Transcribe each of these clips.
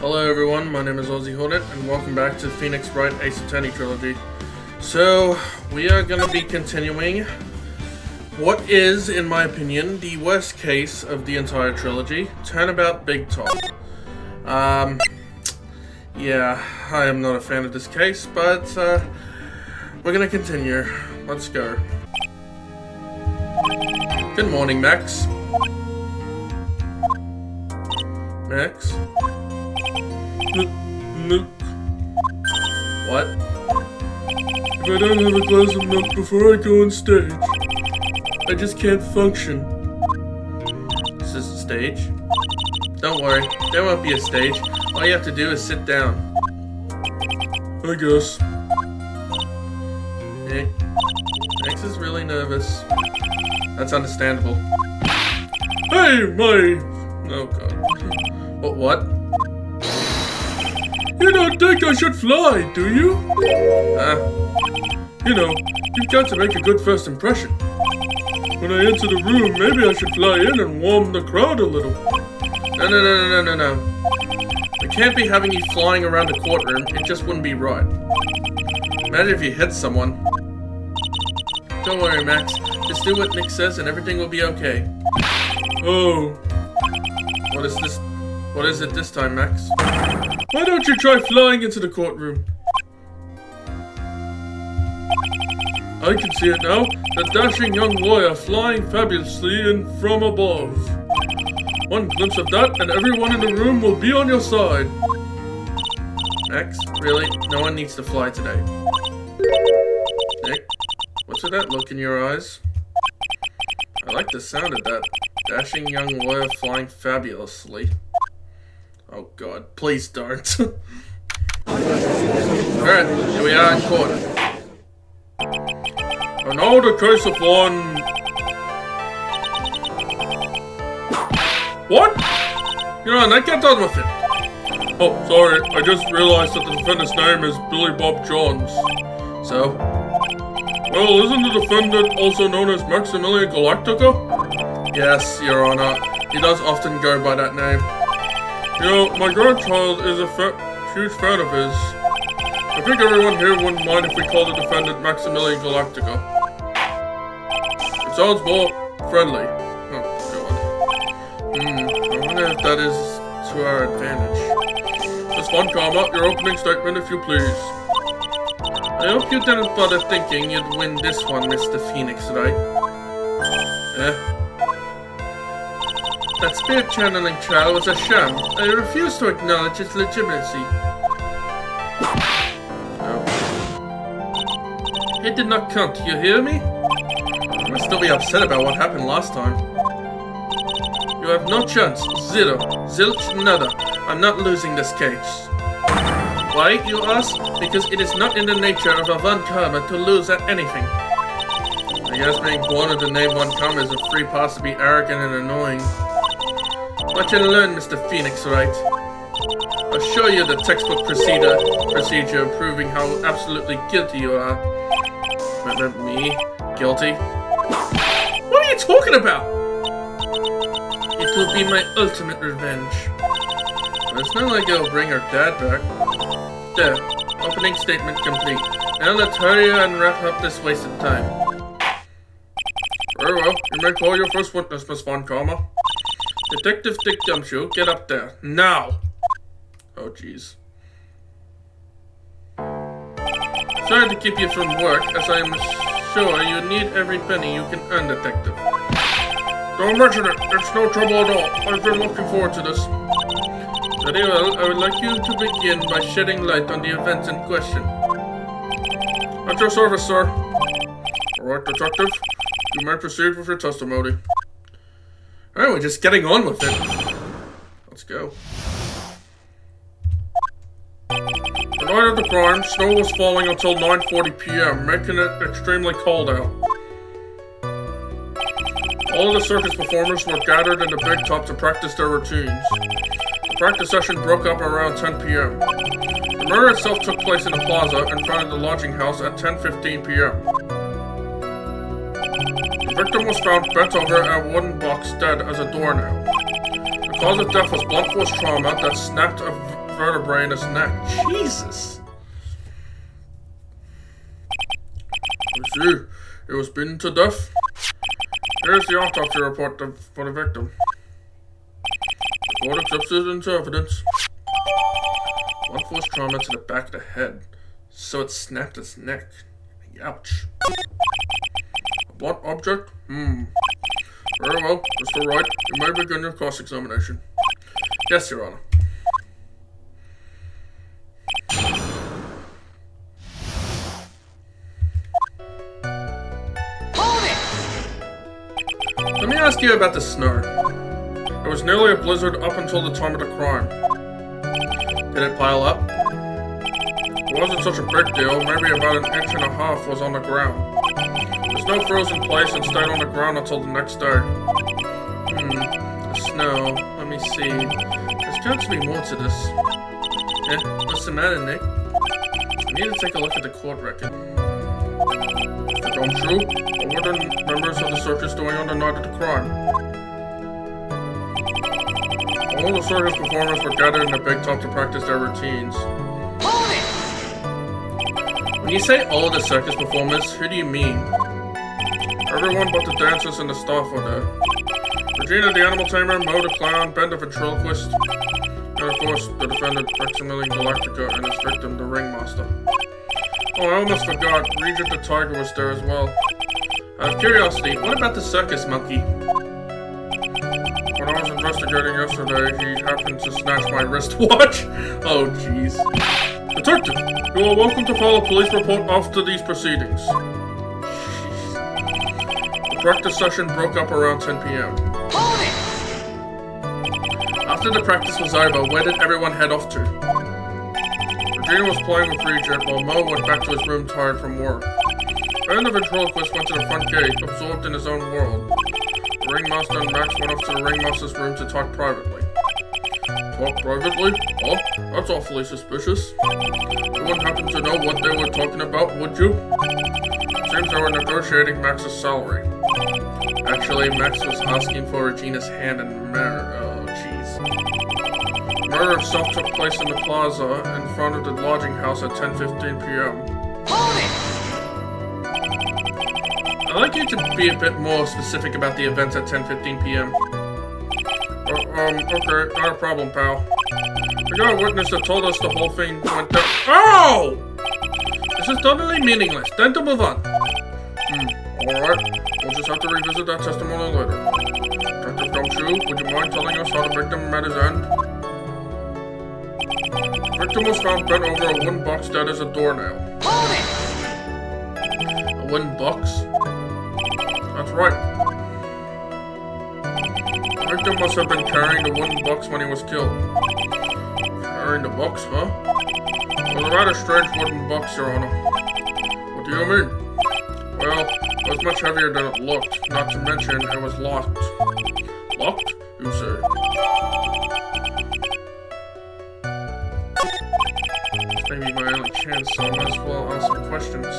Hello everyone, my name is Ozzy Hornet, and welcome back to Phoenix Wright Ace Attorney Trilogy. So, we are going to be continuing what is, in my opinion, the worst case of the entire trilogy, Turnabout Big Top. Yeah, I am not a fan of this case, but we're going to continue. Let's go. Good morning, Max. Max? Milk. What? If I don't have a glass of milk before I go on stage, I just can't function. Is this a stage? Don't worry, there won't be a stage. All you have to do is sit down. I guess. Max is really nervous. That's understandable. Hey, my... Oh god. What? You don't think I should fly, do you? You know, you've got to make a good first impression. When I enter the room, maybe I should fly in and warm the crowd a little. No. We can't be having you flying around the courtroom. It just wouldn't be right. Imagine if you hit someone. Don't worry, Max. Just do what Nick says and everything will be okay. Oh. What is this? What is it this time, Max? Why don't you try flying into the courtroom? I can see it now. The dashing young lawyer flying fabulously in from above. One glimpse of that and everyone in the room will be on your side. Max, really? No one needs to fly today. Nick, what's with that look in your eyes? I like the sound of that. Dashing young lawyer flying fabulously. Oh god, please don't. Alright, here we are in court. And now the case of one... What? You're on, I can't on with it. Oh, sorry, I just realized that the defendant's name is Billy Bob Johns. So? Well, isn't the defendant also known as Maximilian Galactica? Yes, Your Honor. He does often go by that name. You know, my grandchild is a huge fan of his. I think everyone here wouldn't mind if we called the defendant Maximilian Galactica. It sounds more friendly. Oh, God. I wonder if that is to our advantage. Just one comma, your opening statement if you please. I hope you didn't bother thinking you'd win this one, Mr. Phoenix, right? That spirit channeling trial was a sham. I refuse to acknowledge its legitimacy. No. It did not count, you hear me? You must still be upset about what happened last time. You have no chance. Zero. Zilch nada. I'm not losing this case. Why, you ask? Because it is not in the nature of a Von Karma to lose at anything. I guess being born with the name Von Karma is a free pass to be arrogant and annoying. Watch and learn, Mr. Phoenix, Wright. I'll show you the textbook procedure proving how absolutely guilty you are. Me? Guilty? What are you talking about? It will be my ultimate revenge. But it's not like it'll bring her dad back. There. Opening statement complete. Now let's hurry and wrap up this wasted time. Very well. You may call your first witness, Miss Von Karma. Detective Dick Gumshoe, get up there. Now! Oh, jeez. Sorry to keep you from work, as I am sure you need every penny you can earn, Detective. Don't mention it. It's no trouble at all. I've been looking forward to this. Very well. I would like you to begin by shedding light on the events in question. At your service, sir. Alright, Detective. You may proceed with your testimony. Alright, we're just getting on with it. Let's go. The night of the crime, snow was falling until 9:40 p.m., making it extremely cold out. All of the circus performers were gathered in the big top to practice their routines. The practice session broke up around 10 p.m. The murder itself took place in the plaza in front of the lodging house at 10:15 p.m. The victim was found bent over a wooden box dead as a doornail. The cause of death was blunt force trauma that snapped a vertebrae in his neck. Jesus! I see. He was beaten to death. Here's the autopsy report for the victim. The court accepts it into evidence. Blunt force trauma to the back of the head, so it snapped his neck. Ouch. A blunt object? Very well, Mr. Wright, you may begin your cross-examination. Yes, Your Honor. Hold it! Let me ask you about the snow. It was nearly a blizzard up until the time of the crime. Did it pile up? It wasn't such a big deal, maybe about an inch and a half was on the ground. The snow froze in place and stayed on the ground until the next day. The snow, let me see. There's got to be more to this. What's the matter, Nick? I need to take a look at the court record. Mr. Gumshoe, what were the members of the circus doing on the night of the crime? All the circus performers were gathered in the big top to practice their routines. Hold it! When you say all the circus performers, who do you mean? Everyone but the dancers and the staff were there. Regina the animal tamer, Mo the clown, Ben the ventriloquist, and of course the defendant Maximilian Galactica and his victim, the ringmaster. Oh, I almost forgot, Regent the tiger was there as well. Out of curiosity, what about the circus monkey? When I was investigating yesterday, he happened to snatch my wristwatch. Oh, jeez. Detective, you are welcome to file a police report after these proceedings. The practice session broke up around 10 p.m. Hold it! After the practice was over, where did everyone head off to? Regina was playing with Regent while Mo went back to his room tired from work. Ben the ventriloquist went to the front gate, absorbed in his own world. The ringmaster and Max went off to the ringmaster's room to talk privately. Talk privately? Oh, that's awfully suspicious. You wouldn't happen to know what they were talking about, would you? Seems they were negotiating Max's salary. Actually, Max was asking for Regina's hand in marriage. Oh, jeez. The murder itself took place in the plaza in front of the lodging house at 10:15 p.m. Hold it! I'd like you to be a bit more specific about the events at 10:15 p.m. Okay, not a problem, pal. We got a witness that told us the whole thing went down. Oh! This is totally meaningless. Time to move on. Alright. We'll just have to revisit that testimony later. Detective Gumshoe, would you mind telling us how the victim met his end? The victim was found bent over a wooden box dead as a doornail. Hold it! A wooden box? That's right. The victim must have been carrying the wooden box when he was killed. Carrying the box, huh? It was a rather strange wooden box, Your Honor. What do you mean? Well, it was much heavier than it looked, not to mention it was locked. Locked? You say? This may be my only chance, so I might as well ask some questions.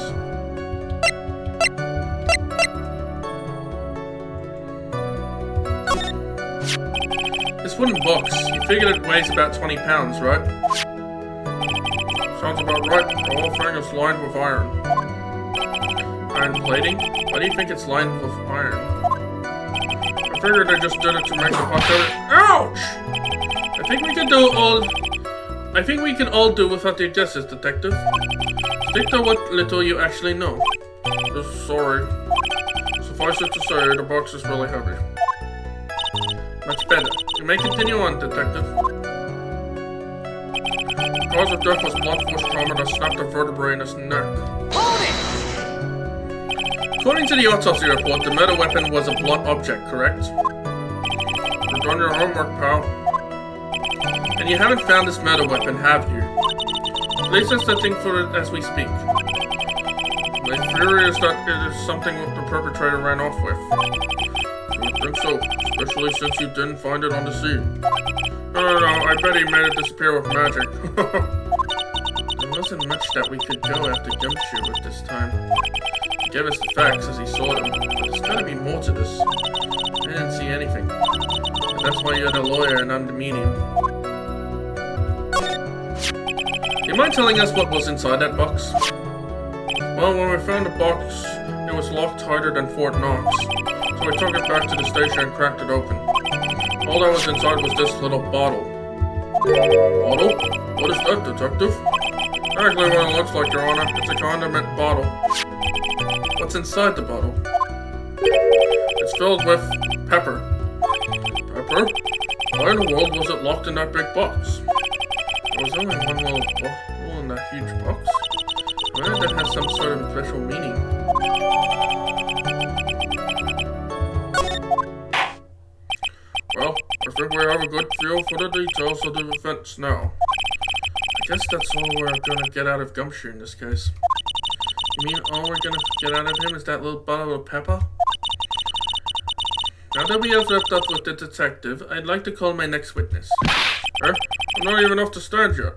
This wooden box, you figured it weighs about 20 pounds, right? Sounds about right. The whole thing is lined with iron. Iron plating? Why do you think it's lined with iron? I figured they just did it to make the box better. Ouch! I think we can all do without the justice, detective. Stick to what little you actually know. Just sorry. Suffice it to say, the box is really heavy. Much better. You may continue on, detective. The cause of death was blunt force trauma that snapped a vertebrae in his neck. Hold it! According to the autopsy report, the murder weapon was a blunt object, correct? You've done your homework, pal. And you haven't found this murder weapon, have you? Police are searching for it as we speak. My theory is that it is something the perpetrator ran off with. I would think so, especially since you didn't find it on the scene. No, I bet he made it disappear with magic. There wasn't much that we could go after Gumshoe with this time. He gave us the facts as he saw them, but there's gotta be more to this. I didn't see anything. And that's why you're the lawyer and I'm the medium. Do you mind telling us what was inside that box? Well, when we found the box, it was locked harder than Fort Knox. So we took it back to the station and cracked it open. All that was inside was this little bottle. Bottle? What is that, detective? Actually, what it looks like, Your Honor. It's a condiment bottle. What's inside the bottle? It's filled with pepper. Pepper? Why in the world was it locked in that big box? There was only one little hole in that huge box. I wonder if that has some sort of special meaning. Well, I think we have a good feel for the details of the events now. I guess that's all we're gonna get out of Gumshoe in this case. You mean all we're gonna get out of him is that little bottle of pepper? Now that we have wrapped up with the detective, I'd like to call my next witness. I'm not even off the stand yet.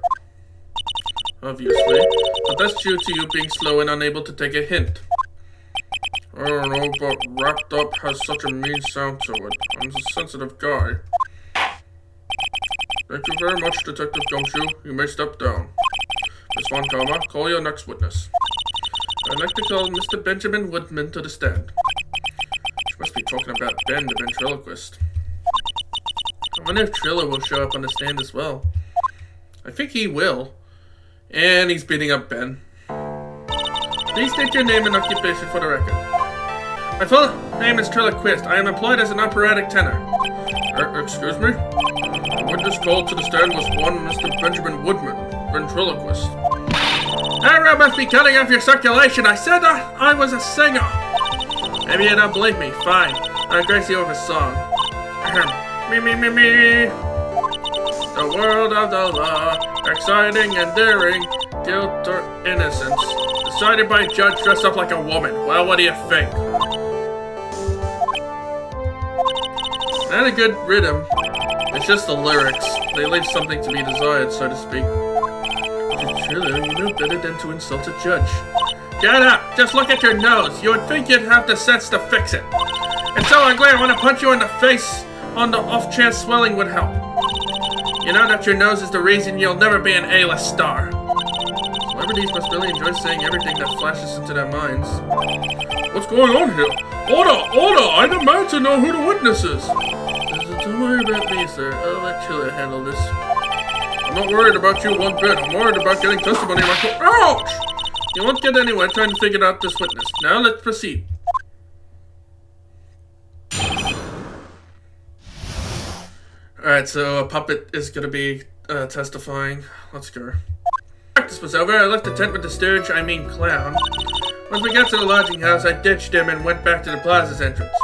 Obviously, but that's due to you being slow and unable to take a hint. I don't know, but wrapped up has such a mean sound to it. I'm a sensitive guy. Thank you very much, Detective Gumshoe. You may step down. Miss Von Karma, call your next witness. I'd like to call Mr. Benjamin Woodman to the stand. She must be talking about Ben, the ventriloquist. I wonder if Triller will show up on the stand as well. I think he will. And he's beating up Ben. Please state your name and occupation for the record. My full name is Triller Quist. I am employed as an operatic tenor. Excuse me? The witness called to the stand was one Mr. Benjamin Woodman, ventriloquist. That must be cutting off your circulation. I said I was a singer. Maybe you don't believe me. Fine. I'll grace you with a song. Me. The world of the law, exciting and daring, guilt or innocence, decided by a judge dressed up like a woman. Well, what do you think? Not a good rhythm. It's just the lyrics. They leave something to be desired, so to speak. Triller, you know better than to insult a judge. Get up! Just look at your nose. You would think you'd have the sense to fix it. It's so ugly I want to punch you in the face on the off chance swelling would help. You know that your nose is the reason you'll never be an A-list star. Celebrities must really enjoy saying everything that flashes into their minds. What's going on here? Order! I demand to know who the witness is. Don't worry about me, sir. I'll let Triller handle this. I'm not worried about you one bit. I'm worried about getting testimony in my court. Ouch! You won't get anywhere trying to figure out this witness. Now let's proceed. Alright, so a puppet is gonna be testifying. Let's go. Practice was over. I left the tent with the stooge, clown. Once we got to the lodging house, I ditched him and went back to the plaza's entrance.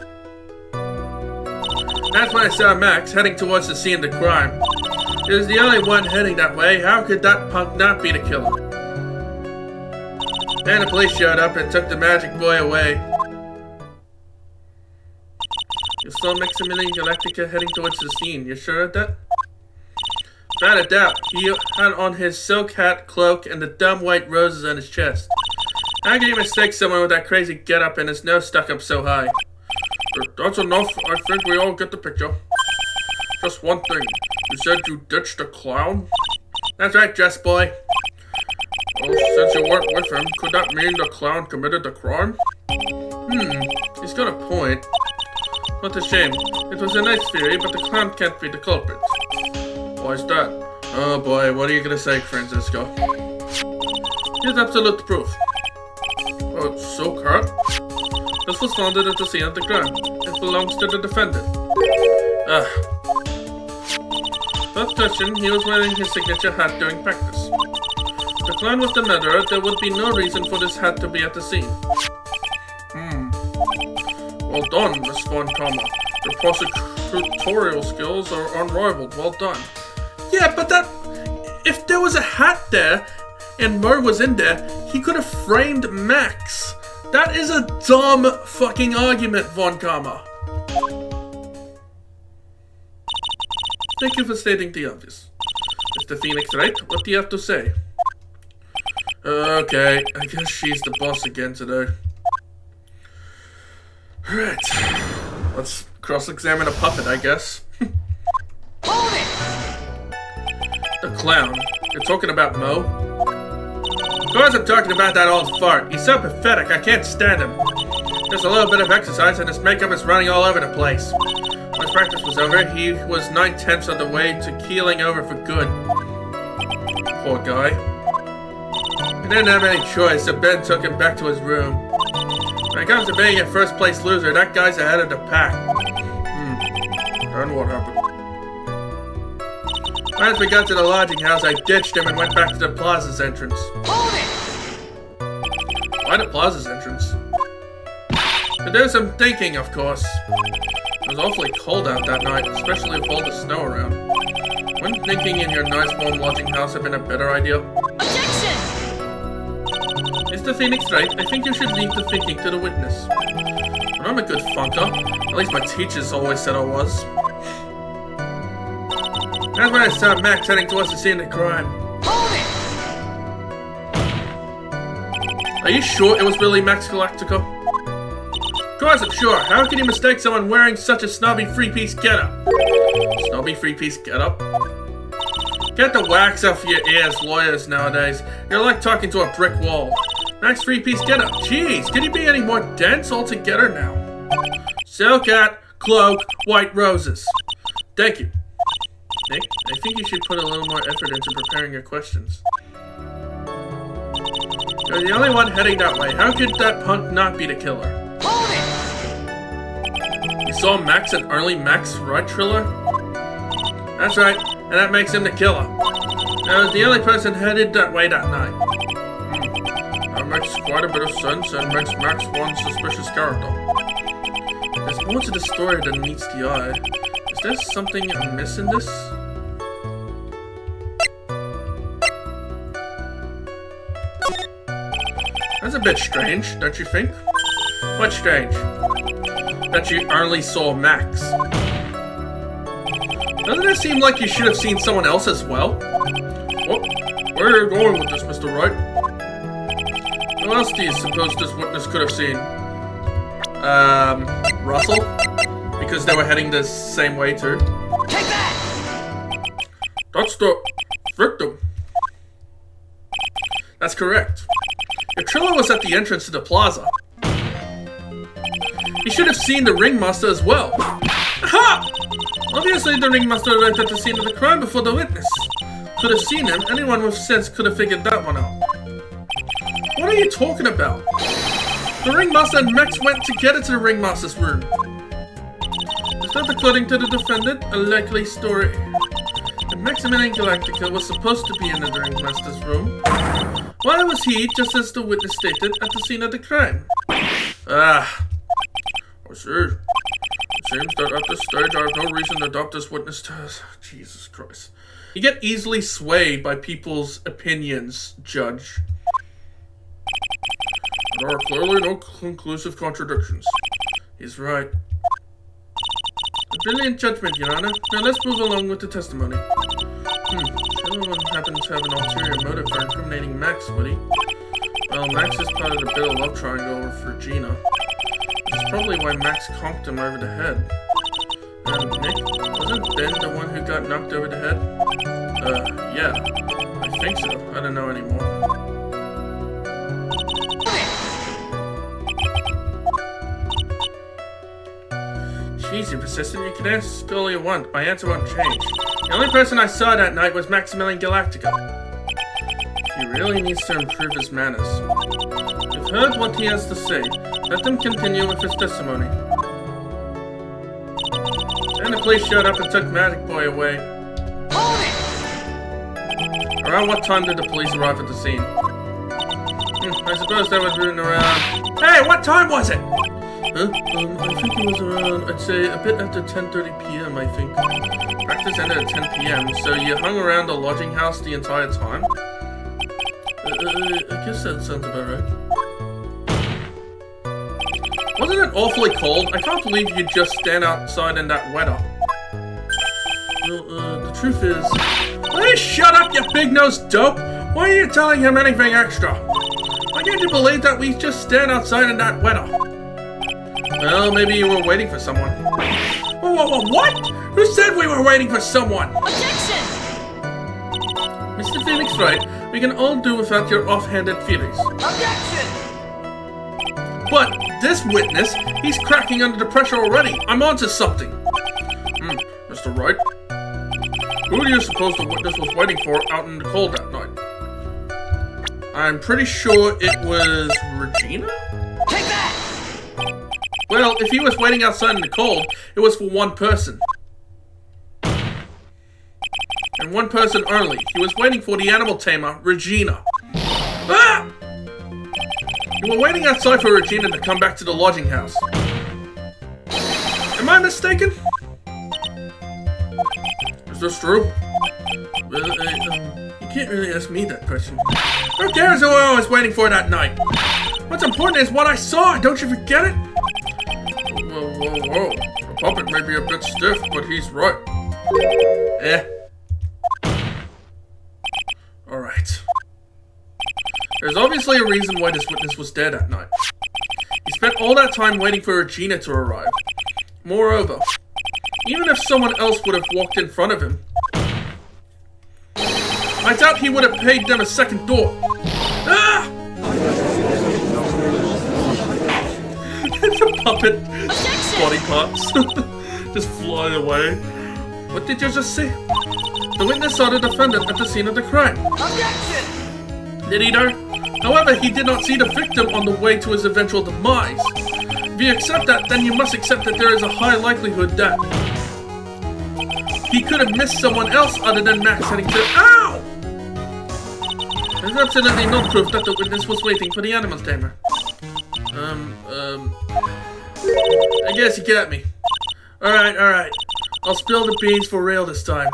That's when I saw Max heading towards the scene of the crime. He was the only one heading that way. How could that punk not be the killer? Then the police showed up and took the magic boy away. You saw Maximilian Galactica heading towards the scene. You sure of that? Without a doubt. He had on his silk hat, cloak, and the dumb white roses on his chest. How could you mistake someone with that crazy getup and his nose stuck up so high? That's enough. I think we all get the picture. Just one thing. You said you ditched the clown? That's right, dress boy. Well, since you weren't with him, could that mean the clown committed the crime? He's got a point. What a shame. It was a nice theory, but the clown can't be the culprit. Why is that? Oh boy, what are you gonna say, Francisco? Here's absolute proof. Oh, so Kurt? This was found at the scene of the crime. It belongs to the defendant. Without question, he was wearing his signature hat during practice. If the clown was the murderer, there would be no reason for this hat to be at the scene. Well done, Miss Von Karma. Your prosecutorial skills are unrivaled. Well done. Yeah, but if there was a hat there, and Murr was in there, he could have framed Max. That is a dumb fucking argument, Von Karma. Thank you for stating the obvious. Mr. Phoenix Wright, what do you have to say? Okay, I guess she's the boss again today. Alright, let's cross-examine a puppet, I guess. Hold it! The clown? You're talking about Mo? Of course I'm talking about that old fart. He's so pathetic, I can't stand him. Just a little bit of exercise and his makeup is running all over the place. Once practice was over, he was 9/10 of the way to keeling over for good. Poor guy. He didn't have any choice, so Ben took him back to his room. When it comes to being a first place loser, that guy's ahead of the pack. And what happened? Once we got to the lodging house, I ditched him and went back to the plaza's entrance. Hold it! Why the plaza's entrance? To do some thinking, of course. It was awfully cold out that night, especially with all the snow around. Wouldn't thinking in your nice warm lodging house have been a better idea? Objection! Mr. Phoenix Wright, I think you should leave the thinking to the witness. But I'm a good funker. At least my teachers always said I was. That's when I saw Max heading towards the scene of the crime. Hold it! Are you sure it was really Max Galactica? Of course I'm sure. How can you mistake someone wearing such a snobby three-piece getup? Snobby three-piece getup? Get the wax off your ears, lawyers nowadays. You're like talking to a brick wall. Max three-piece getup. Jeez, can you be any more dense altogether now? Silk hat, cloak, white roses. Thank you. Nick, I think you should put a little more effort into preparing your questions. You're the only one heading that way. How could that punk not be the killer? Hold it! You saw Max and early Max Wright thriller? That's right, and that makes him the killer. I was the only person headed that way that night. That makes quite a bit of sense and makes Max one suspicious character. There's more to the story than meets the eye. Is there something amiss in this? That's a bit strange, don't you think? What's strange? That you only saw Max. Doesn't it seem like you should have seen someone else as well? What? Where are you going with this, Mr. Wright? Who else do you suppose this witness could have seen? Russell? Because they were heading the same way too. Take that! That's the victim. That's correct. Your Triller was at the entrance to the plaza. You should have seen the ringmaster as well. Aha! Obviously the ringmaster arrived at the scene of the crime before the witness. Could have seen him. Anyone with sense could have figured that one out. What are you talking about? The ringmaster and Max went together to the ringmaster's room. Is that, according to the defendant, a likely story? The Maximilian Galactica was supposed to be in the ringmaster's room. Why was he, just as the witness stated, at the scene of the crime? Ah, I see. It seems that at this stage I have no reason to doubt this witness test. Jesus Christ. You get easily swayed by people's opinions, Judge. There are clearly no conclusive contradictions. He's right. A brilliant judgment, Your Honor. Now let's move along with the testimony. Anyone happen to have an ulterior motive for incriminating Max, would he? Well, Max is part of the bitter love triangle with Regina. Which is probably why Max conked him over the head. And Nick, wasn't Ben the one who got knocked over the head? Yeah. I think so. I don't know anymore. Jeez, you're persistent. You can ask all you want. My answer won't change. The only person I saw that night was Maximilian Galactica. He really needs to improve his manners. You've heard what he has to say. Let them continue with his testimony. And the police showed up and took Magic Boy away. Hold it! Around what time did the police arrive at the scene? I suppose they were running around... Hey, what time was it? Huh? I think it was around, I'd say, a bit after 10:30 p.m., I think. Practice ended at 10 p.m., so you hung around the lodging house the entire time? I guess that sounds about right. Wasn't it awfully cold? I can't believe you'd just stand outside in that weather. Well, the truth is... Will you shut up, you big-nosed dope? Why are you telling him anything extra? Why can't you believe that we just stand outside in that weather? Well, maybe you were waiting for someone. Whoa, what? Who said we were waiting for someone? Objection! Mr. Phoenix Wright, we can all do without your offhanded feelings. Objection! But this witness, he's cracking under the pressure already. I'm onto something. Mr. Wright? Who do you suppose the witness was waiting for out in the cold that night? I'm pretty sure it was Regina? Take that! Well, if he was waiting outside in the cold, it was for one person. And one person only. He was waiting for the animal tamer, Regina. Ah! You were waiting outside for Regina to come back to the lodging house. Am I mistaken? Is this true? Well, you can't really ask me that question. Who cares who I was waiting for that night? What's important is what I saw, don't you forget it? Whoa. The puppet may be a bit stiff, but he's right. Alright. There's obviously a reason why this witness was there that night. He spent all that time waiting for Regina to arrive. Moreover, even if someone else would have walked in front of him, I doubt he would have paid them a second thought. Ah! The puppet body parts just fly away. What did you just say? The witness saw the defendant at the scene of the crime. Objection! Did he know? However, he did not see the victim on the way to his eventual demise. If you accept that, then you must accept that there is a high likelihood that he could have missed someone else other than Max heading to— Ow! There's absolutely no proof that the witness was waiting for the animal tamer. I guess you got me. Alright. I'll spill the beans for real this time.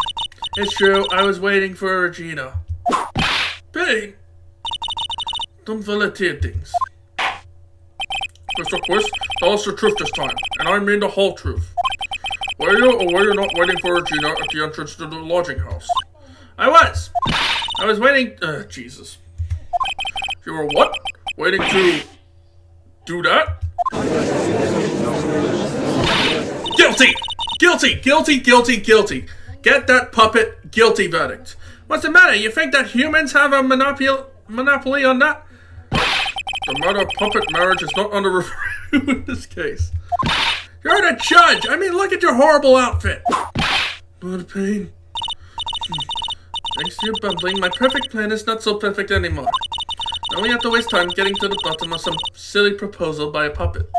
It's true, I was waiting for Regina. Pain! Don't volunteer things. Mr. Quist, tell us the truth this time, and I mean the whole truth. Were you or were you not waiting for Regina at the entrance to the lodging house? I was waiting— Jesus. You were what? Waiting to do that? Guilty! Guilty! Get that puppet guilty verdict. What's the matter? You think that humans have a monopoly on that? The matter of puppet marriage is not under review in this case. You're the judge! I mean, look at your horrible outfit! What a pain. Thanks to your bumbling, my perfect plan is not so perfect anymore. Now we have to waste time getting to the bottom of some silly proposal by a puppet.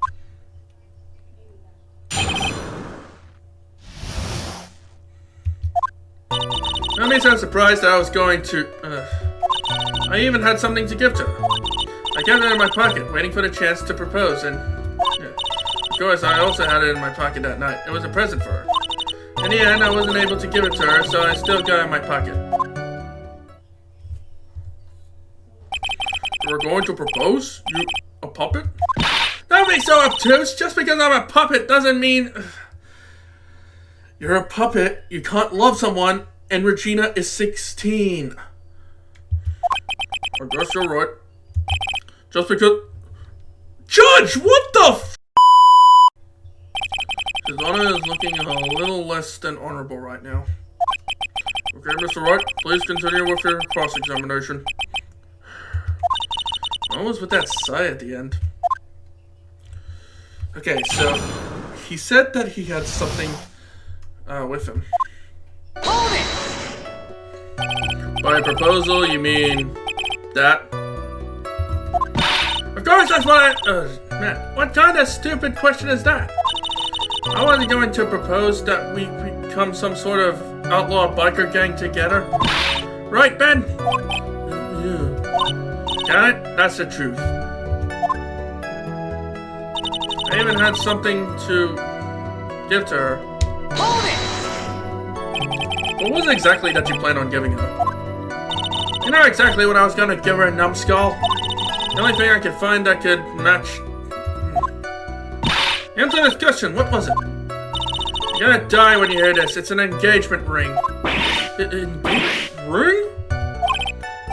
That means I'm surprised that I was going to— I even had something to give to her. I kept it in my pocket, waiting for the chance to propose, and— Of course, I also had it in my pocket that night. It was a present for her. In the end, I wasn't able to give it to her, so I still got it in my pocket. You were going to propose? You a puppet? Don't be so obtuse! Just because I'm a puppet doesn't mean— You're a puppet, you can't love someone, and Regina is 16. I guess you're right. Just because— Judge, what the f— His Honor is looking a little less than honorable right now. Okay, Mr. Wright, please continue with your cross-examination. What was with that sigh at the end? Okay, so he said that he had something with him. Hold it! By proposal, you mean that? Of course, that's what man, what kind of stupid question is that? I wasn't going to propose that we become some sort of outlaw biker gang together. Right, Ben? Yeah. Got it? That's the truth. I even had something to give to her. Hold it! What was it exactly that you planned on giving her? You know exactly what I was gonna give her, numbskull. The only thing I could find that could match— Answer this question, what was it? You're gonna die when you hear this. It's an engagement ring. Ring?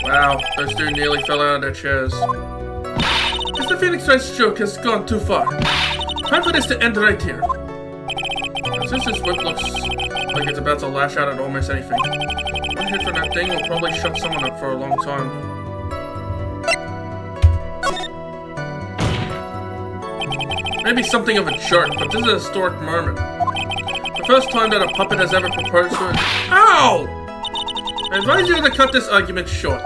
Wow, those two nearly fell out of their chairs. Mr. Phoenix Wright's joke has gone too far. Time for this to end right here. Since this whip looks like it's about to lash out at almost anything, I'm One hit from that thing will probably shut someone up for a long time. Maybe something of a jerk, but this is a historic moment. The first time that a puppet has ever proposed to it. Ow! I advise you to cut this argument short.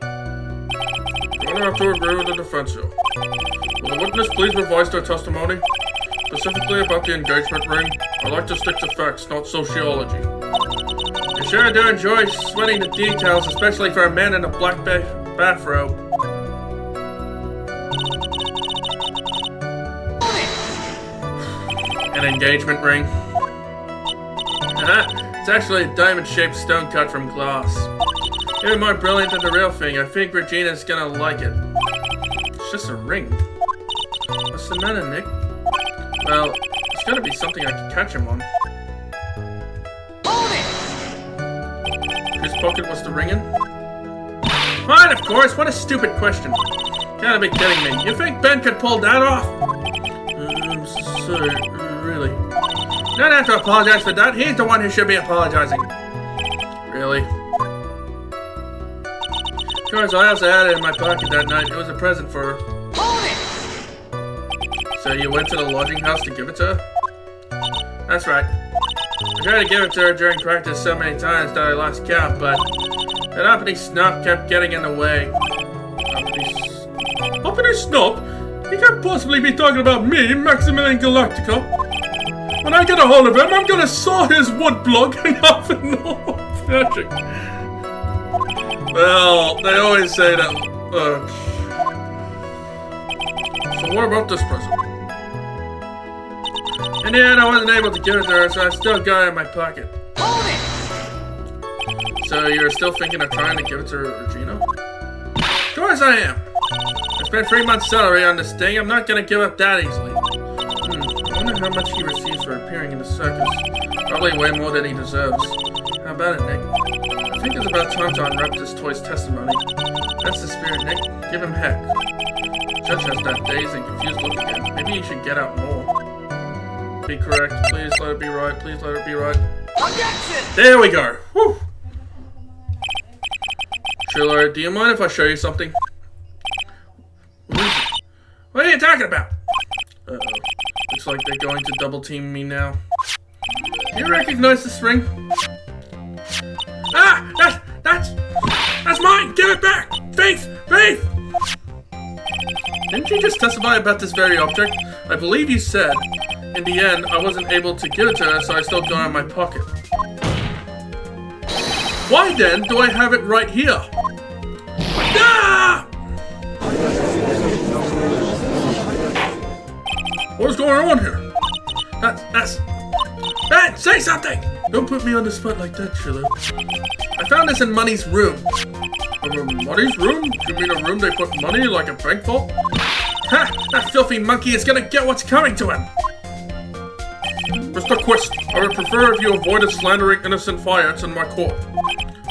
You're gonna have to agree with the defense here. Will the witness please revise their testimony? Specifically about the engagement ring, I like to stick to facts, not sociology. I sure do enjoy sweating the details, especially for a man in a black bathrobe. An engagement ring. It's actually a diamond-shaped stone cut from glass. Even more brilliant than the real thing. I think Regina's gonna like it. It's just a ring. What's the matter, Nick? Well, there's gotta be something I can catch him on. Hold it! Whose pocket was the ring in? Mine, of course! What a stupid question. Gotta be kidding me. You think Ben could pull that off? I'm sorry, really. You don't have to apologize for that. He's the one who should be apologizing. Really? Of course, I also had it in my pocket that night. It was a present for her. Hold it! So you went to the lodging house to give it to her? That's right. I tried to give it to her during practice so many times that I lost count, but that uppity snub kept getting in the way. Uppity snub? He can't possibly be talking about me, Maximilian Galactica. When I get a hold of him, I'm gonna saw his wood plug and half a magic. Well, they always say that. So what about this present? In the end, I wasn't able to give it to her, so I still got it in my pocket. Hold it! So you're still thinking of trying to give it to Regina? Of course I am. I spent 3 months' salary on this thing. I'm not gonna give up that easily. I wonder how much he receives for appearing in the circus. Probably way more than he deserves. How about it, Nick? I think it's about time to unwrap this toy's testimony. That's the spirit, Nick. Give him heck. Judge has that dazed and confused look again. Maybe he should get out more. Be correct. Please let it be right. Please let it be right. Objection! There we go. Whew. Triller, do you mind if I show you something? What are you talking about? Uh-oh. Looks like they're going to double team me now. Do you recognize this ring? Ah! That's mine! Give it back! Faith! Faith! Didn't you just testify about this very object? I believe you said. In the end, I wasn't able to give it to her, so I still got it in my pocket. Why then do I have it right here? Ah! What's going on here? That's... Ben, say something! Don't put me on the spot like that, Triller. I found this in Money's room. Money's room? You mean a room they put money like a bank vault? Ha! That filthy monkey is gonna get what's coming to him! Mr. Quist, I would prefer if you avoided slandering innocent clients in my court.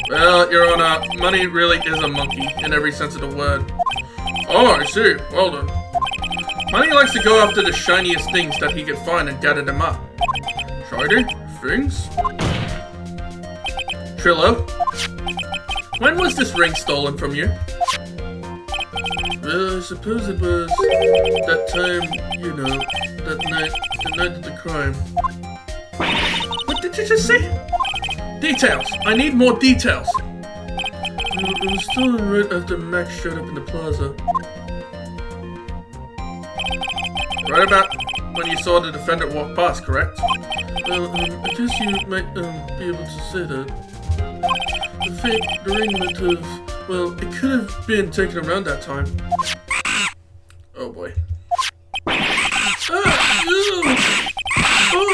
Well, Your Honor, Money really is a monkey, in every sense of the word. Oh, I see. Well then. Money likes to go after the shiniest things that he can find and gather them up. Shiny? Things? Trillo, when was this ring stolen from you? Well, I suppose it was that time, you know, that night, the night of the crime. What did you just say? Details! I need more details! It was stolen right after Max showed up in the plaza. Right about when you saw the defendant walk past, correct? Well, I guess you might, be able to say that. The ring might have, well, it could have been taken around that time. Oh boy. Ah! Ew! Oh!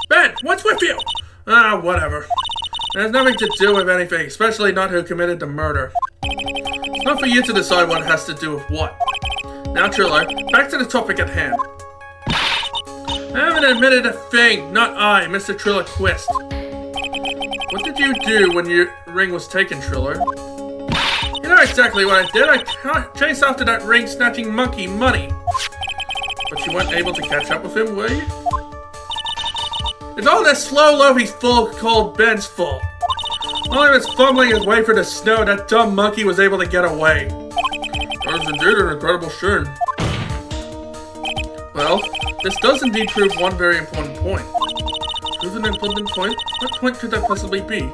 Ben, what's with you? Ah, whatever. It has nothing to do with anything, especially not who committed the murder. It's not for you to decide what has to do with what. Now, Trillo, back to the topic at hand. I haven't admitted a thing, not I, Mr. Trillo Quist. What did you do when your ring was taken, Trillo? You know exactly what I did. I chased after that ring-snatching monkey, Money. But you weren't able to catch up with him, were you? It's all that slow loafy's fault called Ben's fault. While he was fumbling his way through the snow, that dumb monkey was able to get away. That was indeed an incredible shame. Well, this does indeed prove one very important point. Prove an important point? What point could that possibly be?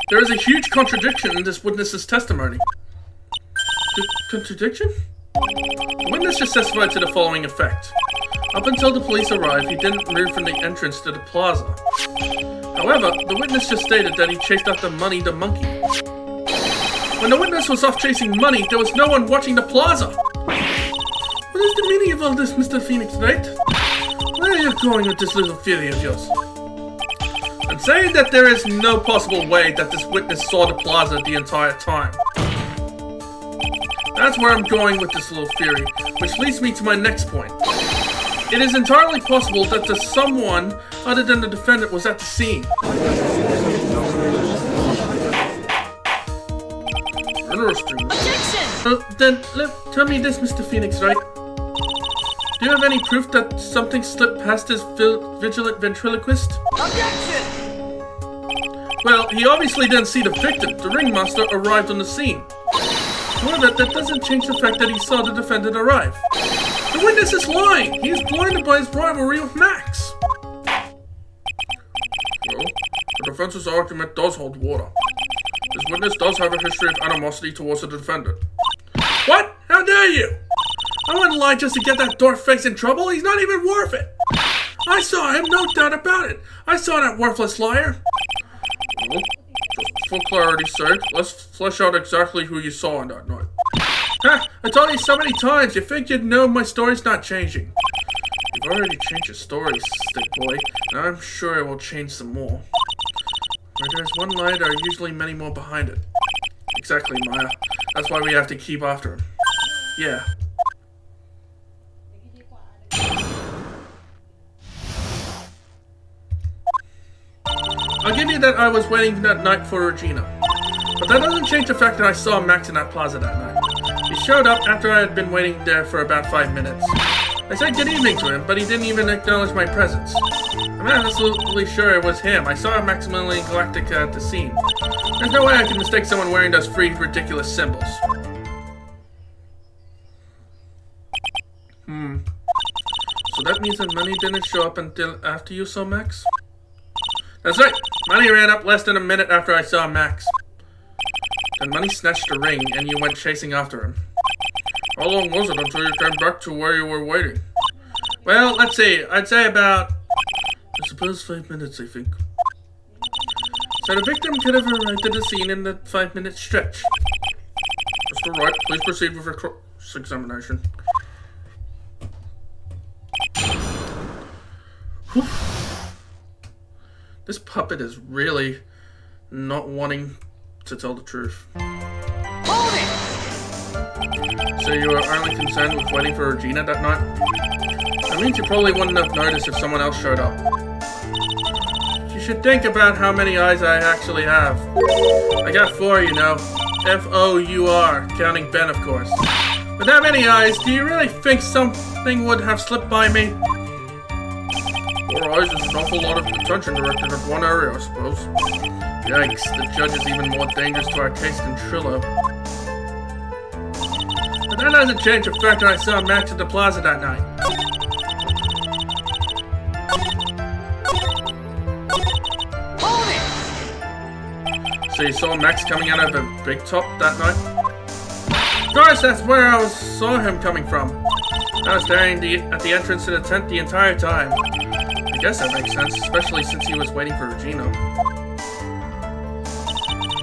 There is a huge contradiction in this witness's testimony. Contradiction? The witness just testified to the following effect. Up until the police arrived, he didn't move from the entrance to the plaza. However, the witness just stated that he chased after Money the monkey. When the witness was off chasing Money, there was no one watching the plaza. What is the meaning of all this, Mr. Phoenix, Wright? Where are you going with this little theory of yours? I'm saying that there is no possible way that this witness saw the plaza the entire time. That's where I'm going with this little theory, which leads me to my next point. It is entirely possible that the someone other than the defendant was at the scene. Interesting. Objection! Tell me this, Mr. Phoenix, Wright? Do you have any proof that something slipped past this vigilant ventriloquist? Objection! Well, he obviously didn't see the victim. The ringmaster arrived on the scene. However, that doesn't change the fact that he saw the defendant arrive. The witness is lying! He is blinded by his rivalry with Max! Well, the defense's argument does hold water. This witness does have a history of animosity towards the defendant. What? How dare you? I wouldn't lie just to get that dwarf face in trouble. He's not even worth it. I saw him, no doubt about it. I saw that worthless liar. Well, just for clarity's sake, let's flesh out exactly who you saw on that night. Ha! I told you so many times, you think you'd know my story's not changing. You've already changed your story, stick boy, and I'm sure it will change some more. Where there's one lie, there are usually many more behind it. Exactly, Maya. That's why we have to keep after him. Yeah. I'll give you that I was waiting that night for Regina. But that doesn't change the fact that I saw Max in that plaza that night. He showed up after I had been waiting there for about 5 minutes. I said good evening to him, but he didn't even acknowledge my presence. I'm absolutely sure it was him. I saw Maximilian Galactica at the scene. There's no way I can mistake someone wearing those three ridiculous symbols. So that means that Money didn't show up until after you saw Max? That's right! Money ran up less than a minute after I saw Max. Then Money snatched the ring, and you went chasing after him. How long was it until you came back to where you were waiting? Well, let's see. I'd say about... I suppose 5 minutes, I think. So the victim could have arrived at the scene in the 5-minute stretch. Mr. Wright, please proceed with your cross-examination. Whew. This puppet is really not wanting to tell the truth. Hold it! So you were only concerned with waiting for Regina that night? That means you probably wouldn't have noticed if someone else showed up. You should think about how many eyes I actually have. I got 4, you know. F-O-U-R, counting Ben, of course. With that many eyes, do you really think something would have slipped by me? 4 eyes is an awful lot of attention directed at one area, I suppose. Yikes, the judge is even more dangerous to our case than Trillo. But that doesn't change the fact that I saw Max at the plaza that night. Hold it! So you saw Max coming out of a big top that night? Of course, that's where I saw him coming from. I was staring at the entrance to the tent the entire time. I guess that makes sense, especially since he was waiting for Regina.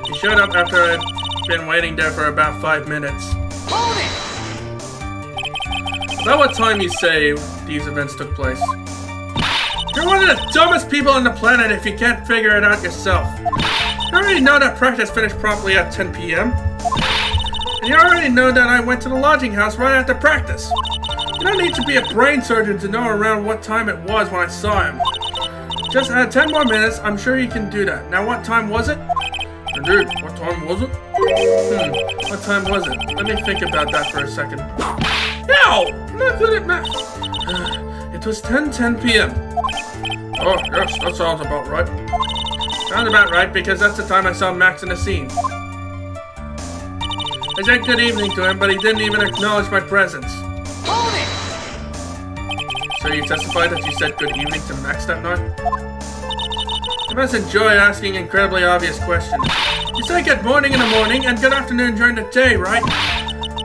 He showed up after I had been waiting there for about 5 minutes. Hold it! About what time you say these events took place? You're one of the dumbest people on the planet if you can't figure it out yourself. You already know that practice finished promptly at 10 p.m. And you already know that I went to the lodging house right after practice. You don't need to be a brain surgeon to know around what time it was when I saw him. Just add 10 more minutes, I'm sure you can do that. Now what time was it? Indeed, what time was it? What time was it? Let me think about that for a second. Ow! I'm not good at math. It was 10:10 p.m. Oh, yes, that sounds about right. Sounds about right because that's the time I saw Max in the scene. I said good evening to him, but he didn't even acknowledge my presence. Hold it! So you testified that you said good evening to Max that night? You must enjoy asking incredibly obvious questions. You say good morning in the morning and good afternoon during the day, right?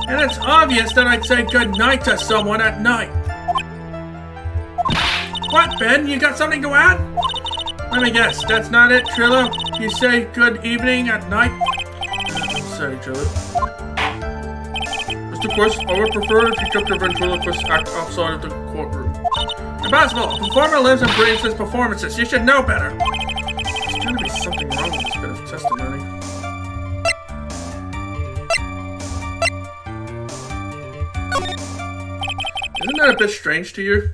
And it's obvious that I'd say good night to someone at night. What, Ben? You got something to add? Let me guess, that's not it, Trillo? You say good evening at night? I'm sorry, Trillo. Mr. Quest, I would prefer if you kept your ventriloquist act outside of the courtroom. Impossible! A performer lives and breathes his performances. You should know better. There's going to be something wrong with this bit of testimony. Isn't that a bit strange to you?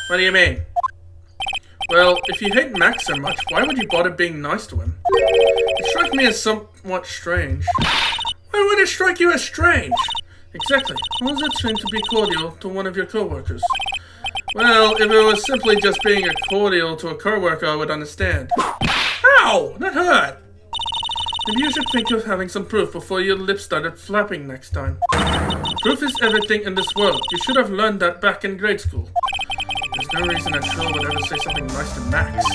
What do you mean? Well, if you hate Max so much, why would you bother being nice to him? It struck me as somewhat strange. Why would it strike you as strange? Exactly. How does it seem to be cordial to one of your co-workers? Well, if it was simply just being cordial to a co-worker, I would understand. Ow! That hurt! Maybe you should think of having some proof before your lips started flapping next time. Proof is everything in this world. You should have learned that back in grade school. There's no reason that Trill would ever say something nice to Max.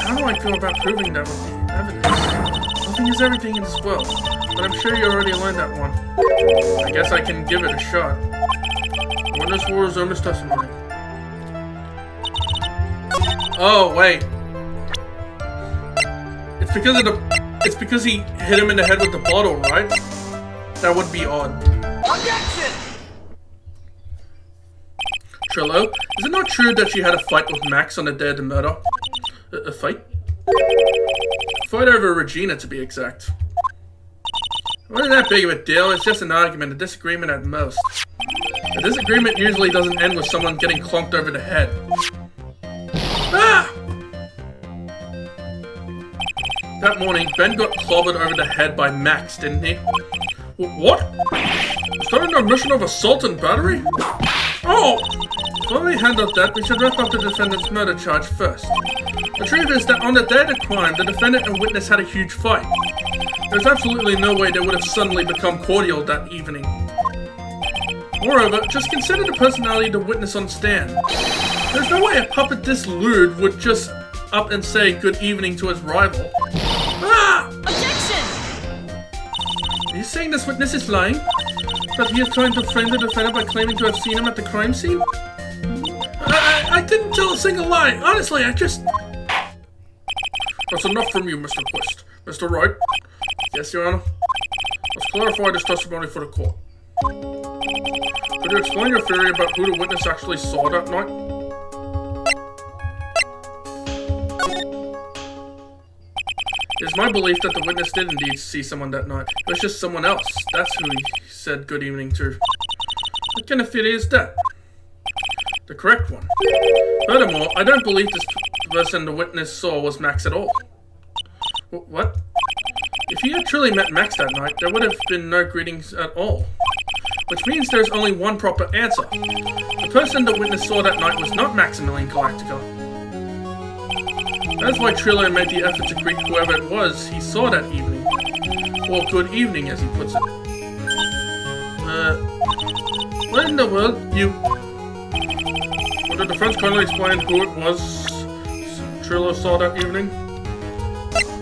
How do I go about proving that with the evidence? Nothing is everything in this world, but I'm sure you already learned that one. I guess I can give it a shot. The witness will resume his testimony. Oh, wait. It's because he hit him in the head with the bottle, right? That would be odd. Objection! Trillo, is it not true that you had a fight with Max on the day of the murder? A fight? Fight over Regina, to be exact. It wasn't that big of a deal, it's just an argument, a disagreement at most. A disagreement usually doesn't end with someone getting clunked over the head. Ah! That morning, Ben got clobbered over the head by Max, didn't he? What? Is that an admission of assault and battery? Oh! Before we handle that, we should wrap up the defendant's murder charge first. The truth is that on the day of the crime, the defendant and witness had a huge fight. There's absolutely no way they would have suddenly become cordial that evening. Moreover, just consider the personality of the witness on stand. There's no way a puppet this lewd would just up and say good evening to his rival. Ah! Objection! Are you saying this witness is lying? That he is trying to frame the defendant by claiming to have seen him at the crime scene? I didn't tell a single lie. Honestly, I just... That's enough from you, Mr. Quest. Mr. Wright? Yes, Your Honor? Let's clarify this testimony for the court. Could you explain your theory about who the witness actually saw that night? It is my belief that the witness did indeed see someone that night. It was just someone else. That's who he said good evening to. What kind of theory is that? The correct one. Furthermore, I don't believe this person the witness saw was Max at all. What? If he had truly met Max that night, there would have been no greetings at all. Which means there's only one proper answer. The person the witness saw that night was not Maximilian Galactica. That's why Trillo made the effort to greet whoever it was he saw that evening. Or good evening, as he puts it. What in the world, you... Would the defense kindly explain who it was Trillo saw that evening?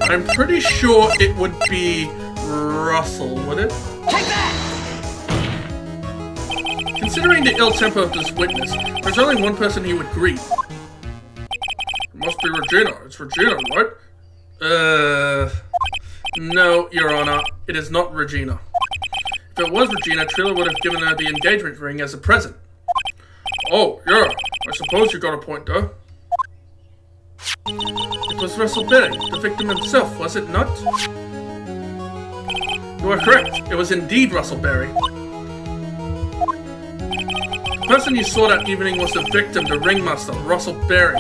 I'm pretty sure it would be Russell, would it? Take that! Considering the ill temper of this witness, there's only one person he would greet. It must be Regina. It's Regina, right? No, Your Honor. It is not Regina. If it was Regina, Trillo would have given her the engagement ring as a present. Oh, yeah. I suppose you got a point, though. It was Russell Berry, the victim himself, was it not? You are correct. It was indeed Russell Berry. The person you saw that evening was the victim, the ringmaster, Russell Berry.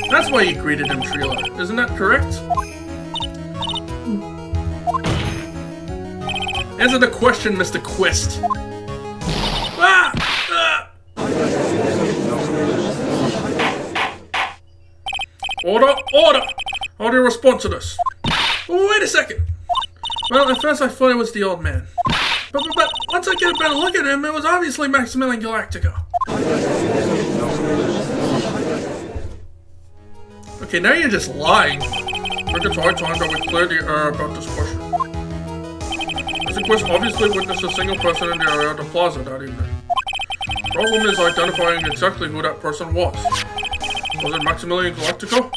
That's why you greeted him, Trillo. Isn't that correct? Answer the question, Mr. Quest. Ah! Order! Order! How do you respond to this? Oh, wait a second. Well, at first I thought it was the old man. But once I get a better look at him, it was obviously Maximilian Galactica. Okay, now you're just lying. I think it's high time that we clear the air about this question. Mr. Quest obviously witnessed a single person in the area of the plaza that evening. Problem is identifying exactly who that person was. Was it Maximilian Galactica?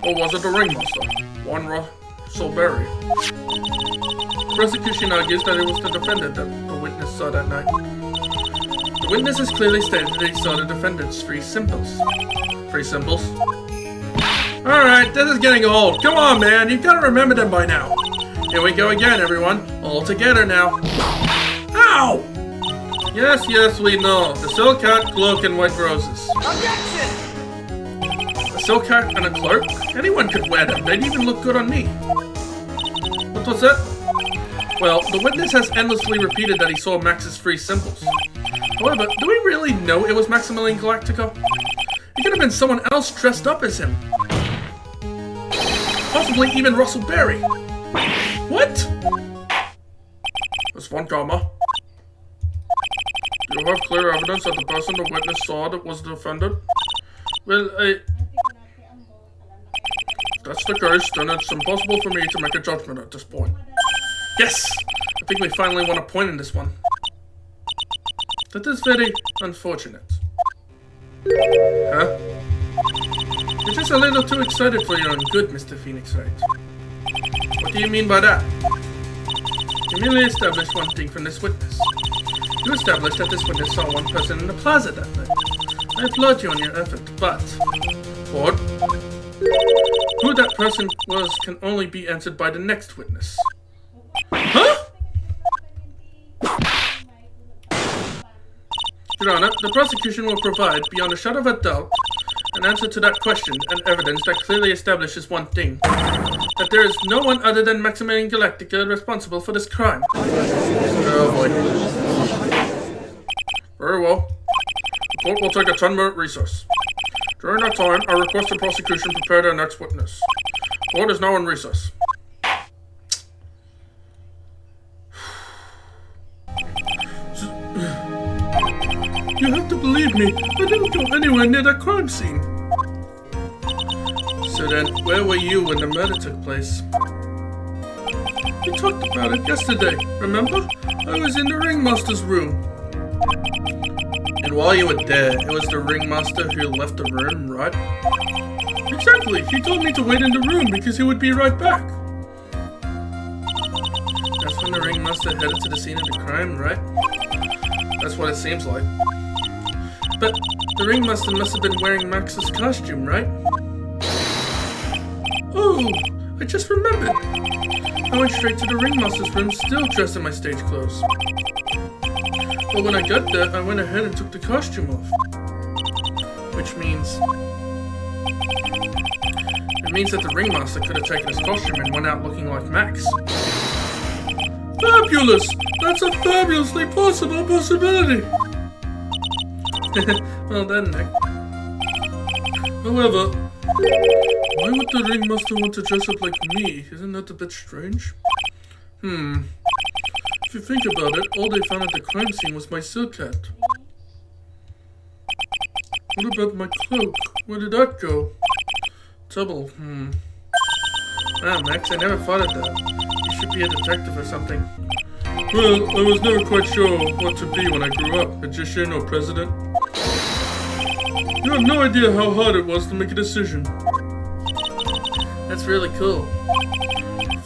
Or was it the Ringmaster, Juan Russell Berry? The prosecution argues that it was the defendant that the witness saw that night. The witness has clearly stated that he saw the defendant's three symbols. Three symbols? Alright, this is getting old. Come on, man, you've got to remember them by now. Here we go again, everyone. All together now. Ow! Yes, yes, we know. The silk hat, cloak, and white roses. Objection! A silk hat and a cloak? Anyone could wear them. They'd even look good on me. What was that? Well, the witness has endlessly repeated that he saw Max's three symbols. However, do we really know it was Maximilian Galactica? It could have been someone else dressed up as him. Possibly even Russell Berry. What? Miss Von Karma. Do you have clear evidence that the person the witness saw that was the defendant? Well, if that's the case, then it's impossible for me to make a judgment at this point. Yes! I think we finally won a point in this one. That is very unfortunate. Huh? You're just a little too excited for your own good, Mr. Phoenix Wright. What do you mean by that? You merely established one thing from this witness. You established that this witness saw one person in the plaza that night. I applaud you on your effort, but... What? Who that person was can only be answered by the next witness. Huh? Your Honor, the prosecution will provide, beyond a shadow of a doubt, an answer to that question and evidence that clearly establishes one thing. That there is no one other than Maximilian Galactica responsible for this crime. Oh boy. Very well. The court will take a 10-minute recess. During that time, I request the prosecution prepare their next witness. Court is now in recess. You have to believe me, I didn't go anywhere near that crime scene. So then, where were you when the murder took place? We talked about it yesterday, remember? I was in the ringmaster's room. And while you were there, it was the ringmaster who left the room, right? Exactly, he told me to wait in the room because he would be right back. That's when the ringmaster headed to the scene of the crime, right? That's what it seems like. But the ringmaster must have been wearing Max's costume, right? Oh, I just remembered. I went straight to the ringmaster's room still dressed in my stage clothes. But when I got there, I went ahead and took the costume off. Which means... It means that the ringmaster could have taken his costume and went out looking like Max. Fabulous! That's a fabulously possible possibility! Well done, Nick. However, why would the ringmaster want to dress up like me? Isn't that a bit strange? If you think about it, all they found at the crime scene was my silk hat. What about my cloak? Where did that go? Trouble, Ah, Max, I never thought of that. You should be a detective or something. Well, I was never quite sure what to be when I grew up. Magician or president. You have no idea how hard it was to make a decision. That's really cool.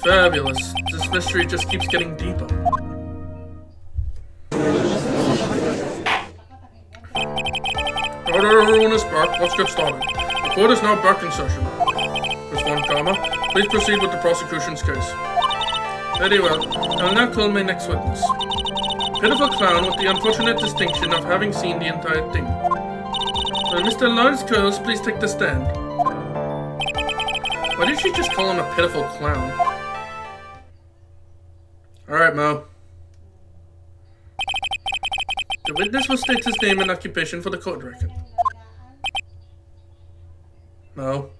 Fabulous. This mystery just keeps getting deeper. Now that everyone is back, let's get started. The court is now back in session. Miss Von Karma, please proceed with the prosecution's case. Very well. I will now call my next witness. Pitiful clown with the unfortunate distinction of having seen the entire thing. Will Mr. Lawrence Curls please take the stand? Why did she just call him a pitiful clown? Alright, Mo. Witness will state his name and occupation for the court record. No.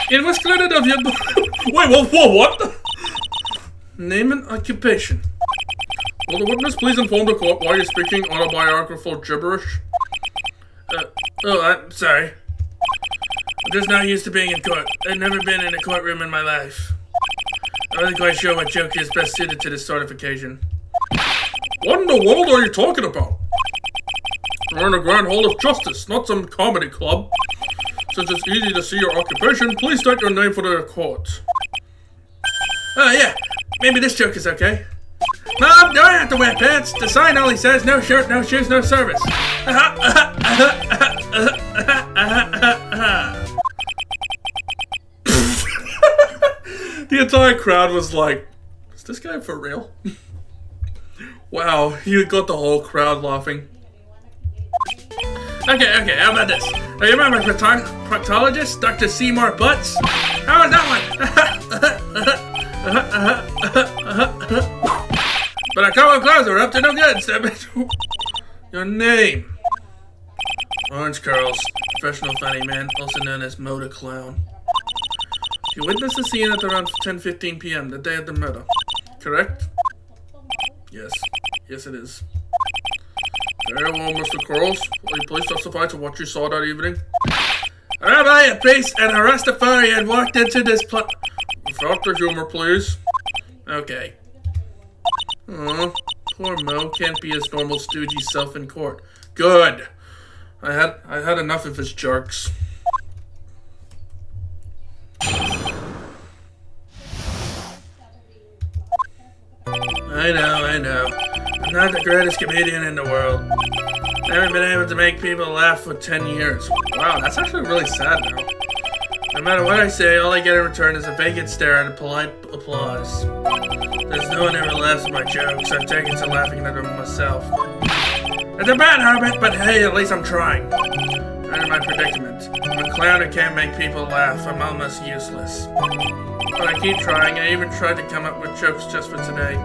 It was cleared of your... Wait, what? Name and occupation. Will the witness please inform the court why you're speaking autobiographical gibberish? I'm sorry. I'm just not used to being in court. I've never been in a courtroom in my life. I wasn't quite sure what joke is best suited to this sort of occasion. What in the world are you talking about? We're in a grand hall of justice, not some comedy club. Since it's easy to see your occupation, please state your name for the court. Oh yeah, maybe this joke is okay. Mom, don't have to wear pants. The sign only says no shirt, no shoes, no service. The entire crowd was like, is this guy for real? Wow, he got the whole crowd laughing. Okay, how about this? You remember proctologist, Dr. Seymour Butts? How was that one? But our common clothes are up to no good, Stephen. Your name? Orange Curls, professional funny man, also known as Motor Clown. You witnessed the scene at around 10:15 p.m., the day of the murder, correct? Yes it is. Very well, Mr. Curls. Will you please testify to what you saw that evening? A rabbi, a priest, and a Rastafari had walked into this without the humor, please. Okay. Poor Mo can't be his normal stoogey self in court. Good. I had enough of his jerks. I know. I'm not the greatest comedian in the world. I haven't been able to make people laugh for 10 years. Wow, that's actually really sad now. No matter what I say, all I get in return is a vacant stare and a polite applause. There's no one ever laughs at my jokes. I've taken to laughing at them myself. It's a bad habit, but hey, at least I'm trying. I'm in my predicament. I'm a clown who can't make people laugh. I'm almost useless. But I keep trying. I even tried to come up with jokes just for today.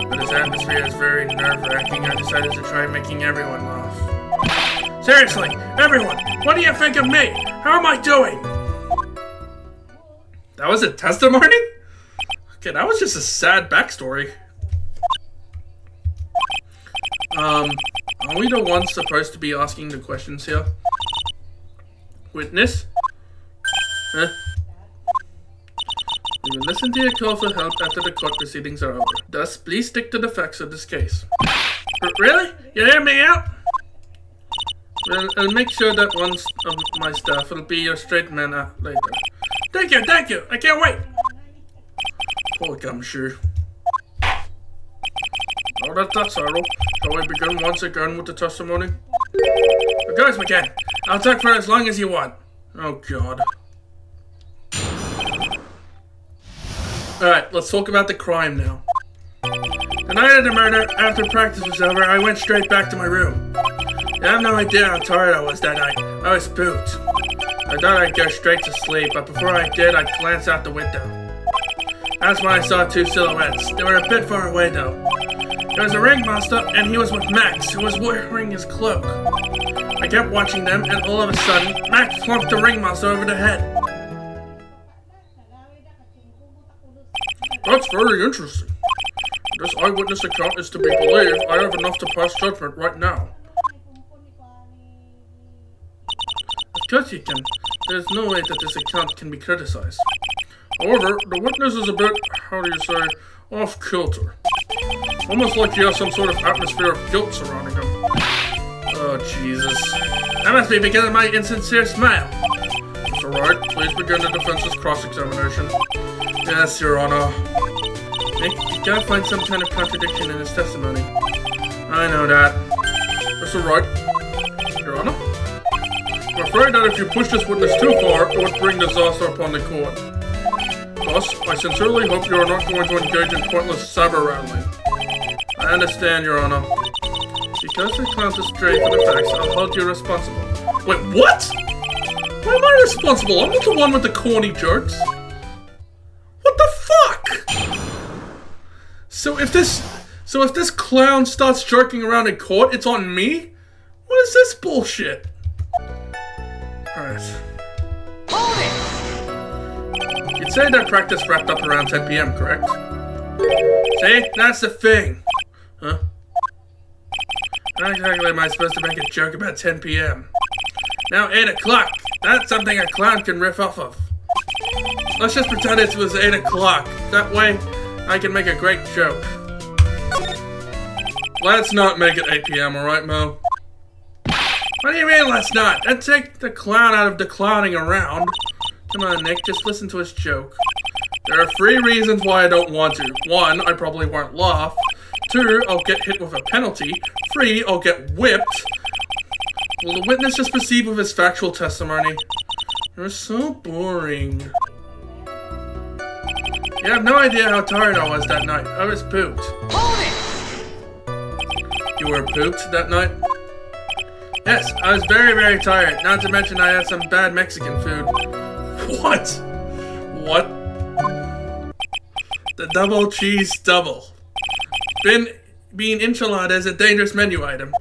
But this atmosphere is very nerve-wracking. I decided to try making everyone laugh. Seriously, everyone, what do you think of me? How am I doing? That was a testimony? Okay, that was just a sad backstory. Are we the ones supposed to be asking the questions here? Witness? Huh? We will listen to your call for help after the court proceedings are over. Thus, please stick to the facts of this case. Really? You hear me out? Well, I'll make sure that one of my staff will be your straight man later. Thank you! I can't wait! Poor gumshoe. Oh, that's that, Cyril. Shall we begin once again with the testimony? Of course we can. I'll talk for as long as you want. Oh, God. Alright, let's talk about the crime now. The night of the murder, after practice was over, I went straight back to my room. You have no idea how tired I was that night. I was spooked. I thought I'd go straight to sleep, but before I did, I glanced out the window. That's when I saw two silhouettes. They were a bit far away, though. There was a ringmaster, and he was with Max, who was wearing his cloak. I kept watching them, and all of a sudden, Max plunked the ringmaster over the head. That's very interesting. If this eyewitness account is to be believed, I have enough to pass judgment right now. Of course you can. There's no way that this account can be criticized. However, the witness is a bit, how do you say, off-kilter. Almost like he has some sort of atmosphere of guilt surrounding him. Oh, Jesus. That must be because of my insincere smile. Mr. Wright, please begin the defense's cross-examination. Yes, Your Honor. You gotta find some kind of contradiction in his testimony. I know that. Mr. Wright. Your Honor? I'm afraid that if you push this witness too far, it would bring disaster upon the court. Thus, I sincerely hope you are not going to engage in pointless saber-rattling. I understand, Your Honor. Because the clown's astray for the facts, I'll hold you responsible. Wait, what? Why am I responsible? I'm not the one with the corny jokes. What the fuck? So if this clown starts jerking around in court, it's on me? What is this bullshit? Alright. Hold it! You'd say that practice wrapped up around 10 p.m., correct? See? That's the thing. Huh? How exactly am I supposed to make a joke about 10 p.m.? Now 8 o'clock. That's something a clown can riff off of. Let's just pretend it was 8 o'clock. That way, I can make a great joke. Let's not make it 8 p.m., alright, Mo? What do you mean, let's not? That'd take the clown out of the clowning around. Come on, Nick, just listen to his joke. There are 3 reasons why I don't want to. 1, I probably won't laugh. 2, I'll get hit with a penalty. 3, I'll get whipped. Will the witness just proceed with his factual testimony? You're so boring. You have no idea how tired I was that night. I was pooped. Hold it! You were pooped that night? Yes, I was very, very tired. Not to mention I had some bad Mexican food. What? What? The double cheese double. Being enchilada is a dangerous menu item.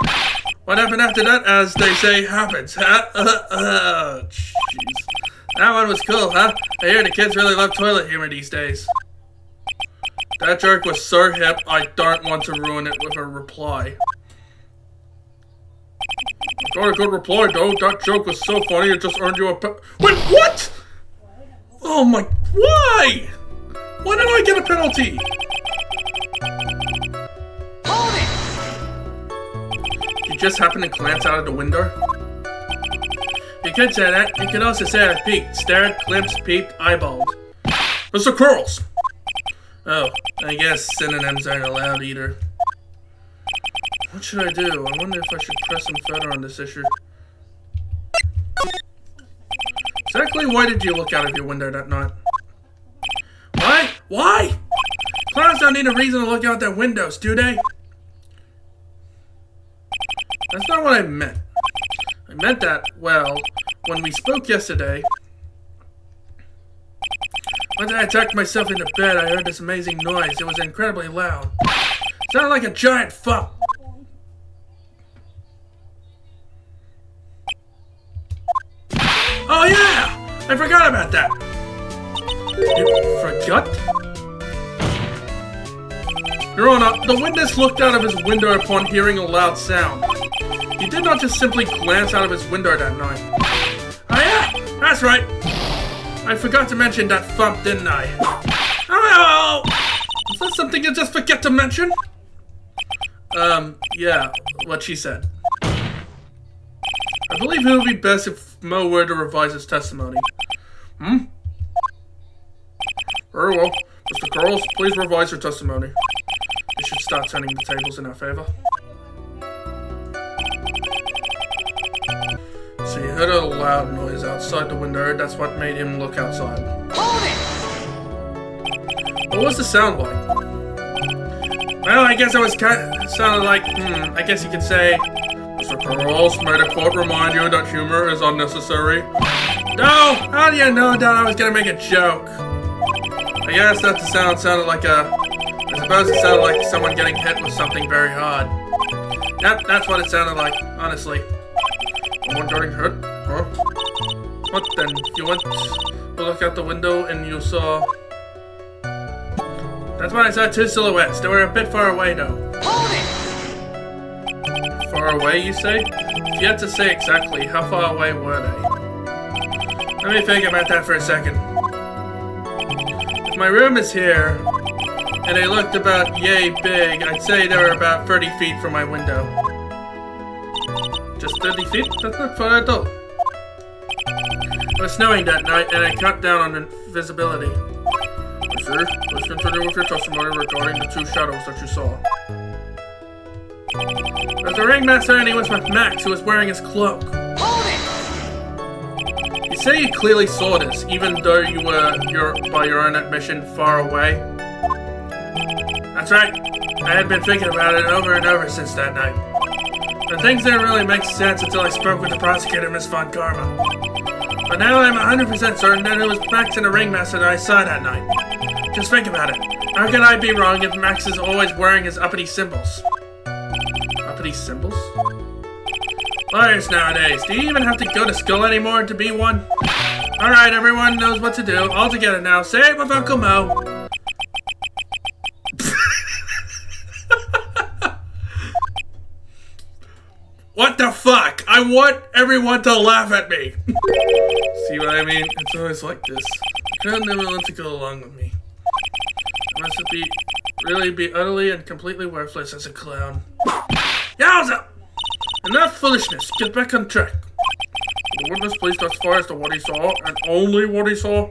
What happened after that, as they say, happens. Jeez. That one was cool, huh? I hear the kids really love toilet humor these days. That joke was so hip, I don't want to ruin it with a reply. Got a good reply, though. That joke was so funny, it just earned you a Wait, what? Oh my... Why? Why did I get a penalty? Hold it! You just happened to glance out of the window? You could say that. You could also say I peeked, stared, glimpsed, peeped, eyeballed. Mr. Curls! Oh, I guess synonyms aren't allowed either. What should I do? I wonder if I should press some further on this issue. Exactly why did you look out of your window that night? Why? Why? Clowns don't need a reason to look out their windows, do they? That's not what I meant. I meant that, well, when we spoke yesterday, once I tucked myself into bed, I heard this amazing noise. It was incredibly loud. It sounded like a giant thump. Oh yeah! I forgot about that! You forgot? Your Honor, the witness looked out of his window upon hearing a loud sound. He did not just simply glance out of his window that night. Oh yeah! That's right! I forgot to mention that thump, didn't I? Oh! Is that something you just forget to mention? Yeah, what she said. I believe it would be best if Mo were to revise his testimony. Hmm? Very well. Mr. Carls, please revise your testimony. You should start turning the tables in our favor. So you heard a loud noise outside the window. That's what made him look outside. Hold it! What was the sound like? Well, I guess it was sounded like, I guess you could say, Mr. Carls, may the court remind you that humor is unnecessary? No! How do you know that I was gonna make a joke? I guess that the sound sounded like I suppose it sounded like someone getting hit with something very hard. Yep, that's what it sounded like, honestly. Someone getting hit? Huh? What then? You went to look out the window and you saw... That's when I saw 2 silhouettes. They were a bit far away though. Hold it! Far away, you say? If you had to say exactly, how far away were they? Let me think about that for a second. If my room is here, and they looked about yay big, I'd say they were about 30 feet from my window. Just 30 feet? That's not far at all. It was snowing that night, and I cut down on visibility. Sir, let's continue with your testimony regarding the 2 shadows that you saw. There's a ringmaster and he was with Max, who was wearing his cloak. Hold it! You say you clearly saw this, even though you were, by your own admission, far away? That's right. I had been thinking about it over and over since that night. But things didn't really make sense until I spoke with the prosecutor, Miss Von Karma. But now I'm 100% certain that it was Max and the Ringmaster that I saw that night. Just think about it. How could I be wrong if Max is always wearing his uppity symbols? Uppity symbols? Lawyers nowadays, do you even have to go to school anymore to be one? Alright, everyone knows what to do. All together now. Say it with Uncle Mo. What the fuck? I want everyone to laugh at me. See what I mean? It's always like this. The crowd never wants to go along with me. I must really be utterly and completely worthless as a clown. Yowza! Enough foolishness. Get back on track. The witness please testify as to what he saw, and only what he saw.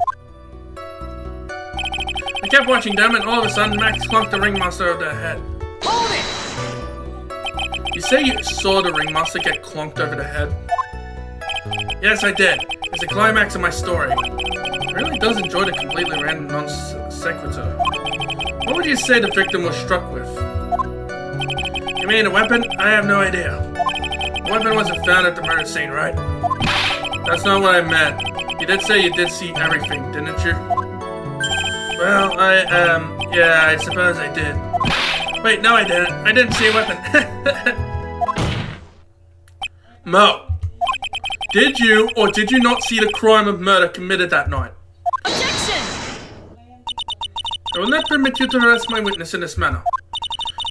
I kept watching them, and all of a sudden, Max clunked the Ringmaster over the head. Hold it! You say you saw the Ringmaster get clunked over the head? Yes, I did. It's the climax of my story. It really does enjoy the completely random non-sequitur. What would you say the victim was struck with? You mean a weapon? I have no idea. The weapon wasn't found at the murder scene, right? That's not what I meant. You did say you did see everything, didn't you? Well, yeah, I suppose I did. Wait, no I didn't. I didn't see a weapon. Mo, did you or did you not see the crime of murder committed that night? Objection! I will not permit you to arrest my witness in this manner.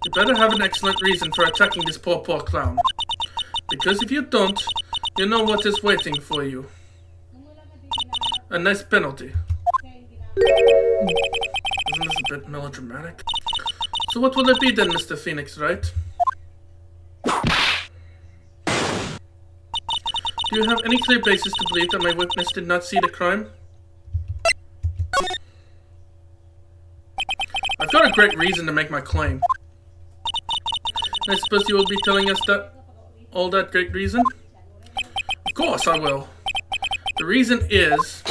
You better have an excellent reason for attacking this poor clown. Because if you don't, you know what is waiting for you. A nice penalty. Isn't this a bit melodramatic? So what will it be then, Mr. Phoenix, Wright? Do you have any clear basis to believe that my witness did not see the crime? I've got a great reason to make my claim. I suppose you will be telling us all that great reason? Of course I will. The reason is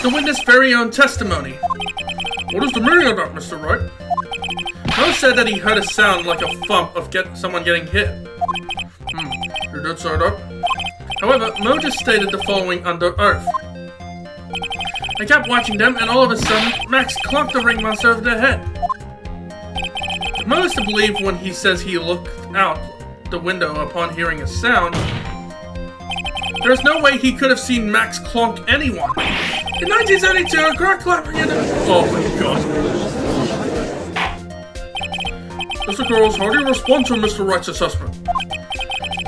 the witness' very own testimony. What is the meaning of that, Mr. Wright? Mo said that he heard a sound like a thump of someone getting hit. You did say that? However, Mo just stated the following under oath. I kept watching them, and all of a sudden, Max clunked the Ringmaster over the head. If Mo is to believe when he says he looked out the window upon hearing a sound, there's no way he could have seen Max clonk anyone. In 1972, a crack clapping in Oh my god. Mr. Girls, how do you respond to Mr. Wright's assessment?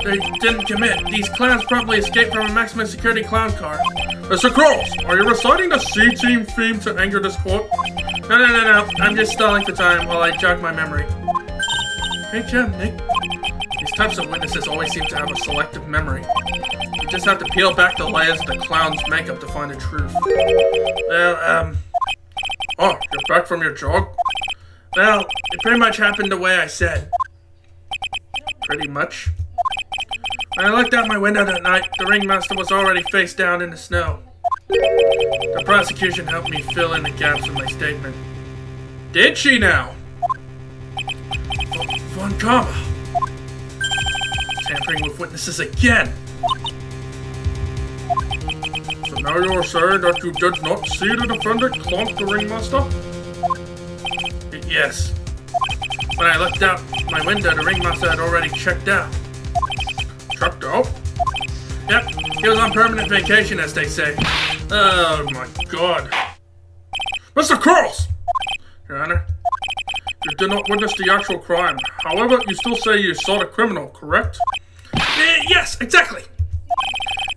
They didn't commit. These clowns promptly escaped from a maximum security clown car. Mr. Cross, are you reciting the C-Team theme to anger this court? No. I'm just stalling for time while I jog my memory. Great job, Nick. These types of witnesses always seem to have a selective memory. You just have to peel back the layers of the clown's makeup to find the truth. Well, Oh, you're back from your jog? Well, it pretty much happened the way I said. Pretty much. When I looked out my window that night, the Ringmaster was already face down in the snow. The prosecution helped me fill in the gaps of my statement. Did she now? Von Karma. Tampering with witnesses again. So now you're saying that you did not see the defendant clonk the Ringmaster? Yes. When I looked out my window, the Ringmaster had already checked out. Checked out? Yep, he was on permanent vacation, as they say. Oh my god. Mr. Cross! Your Honor, you did not witness the actual crime. However, you still say you saw the criminal, correct? Yes, exactly.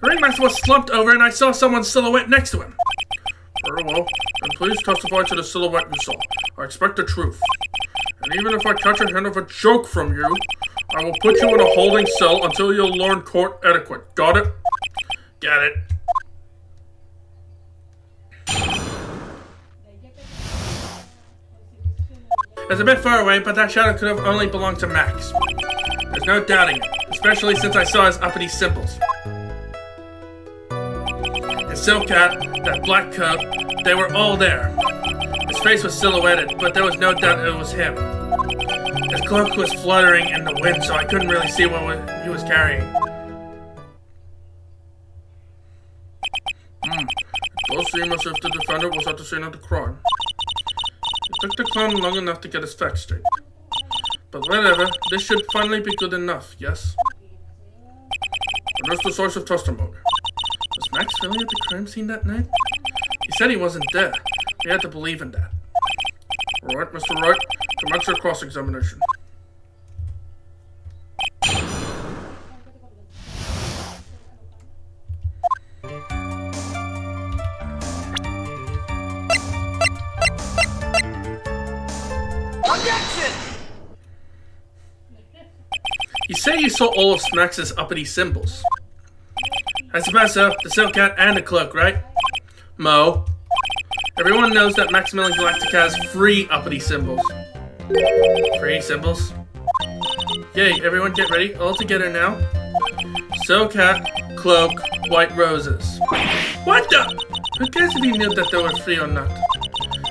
The Ringmaster was slumped over and I saw someone's silhouette next to him. Very well, then please testify to the silhouette you saw. I expect the truth. And even if I catch a hint of a joke from you, I will put you in a holding cell until you learn court etiquette. Got it? Got it. It's a bit far away, but that shadow could have only belonged to Max. There's no doubting it, especially since I saw his uppity symbols. His silk hat, that black coat, they were all there. His face was silhouetted, but there was no doubt it was him. His cloak was fluttering in the wind, so I couldn't really see what he was carrying. seem as if the defendant was at the scene of the crime. It took the clown long enough to get his facts straight. But whatever, this should finally be good enough, yes? And there's decisive testimony. Was Max really at the crime scene that night? He said he wasn't there. We had to believe in that. Alright, Mr. Wright, commence your cross-examination. Objection! You say you saw all of Max's uppity symbols. I suppose so. The silk hat and the cloak, right? Mo. Everyone knows that Maximilian Galactica has 3 uppity symbols. 3 symbols? Yay, everyone get ready. All together now. Silk hat, cloak, white roses. What the? Who cares if he knew that there were 3 or not?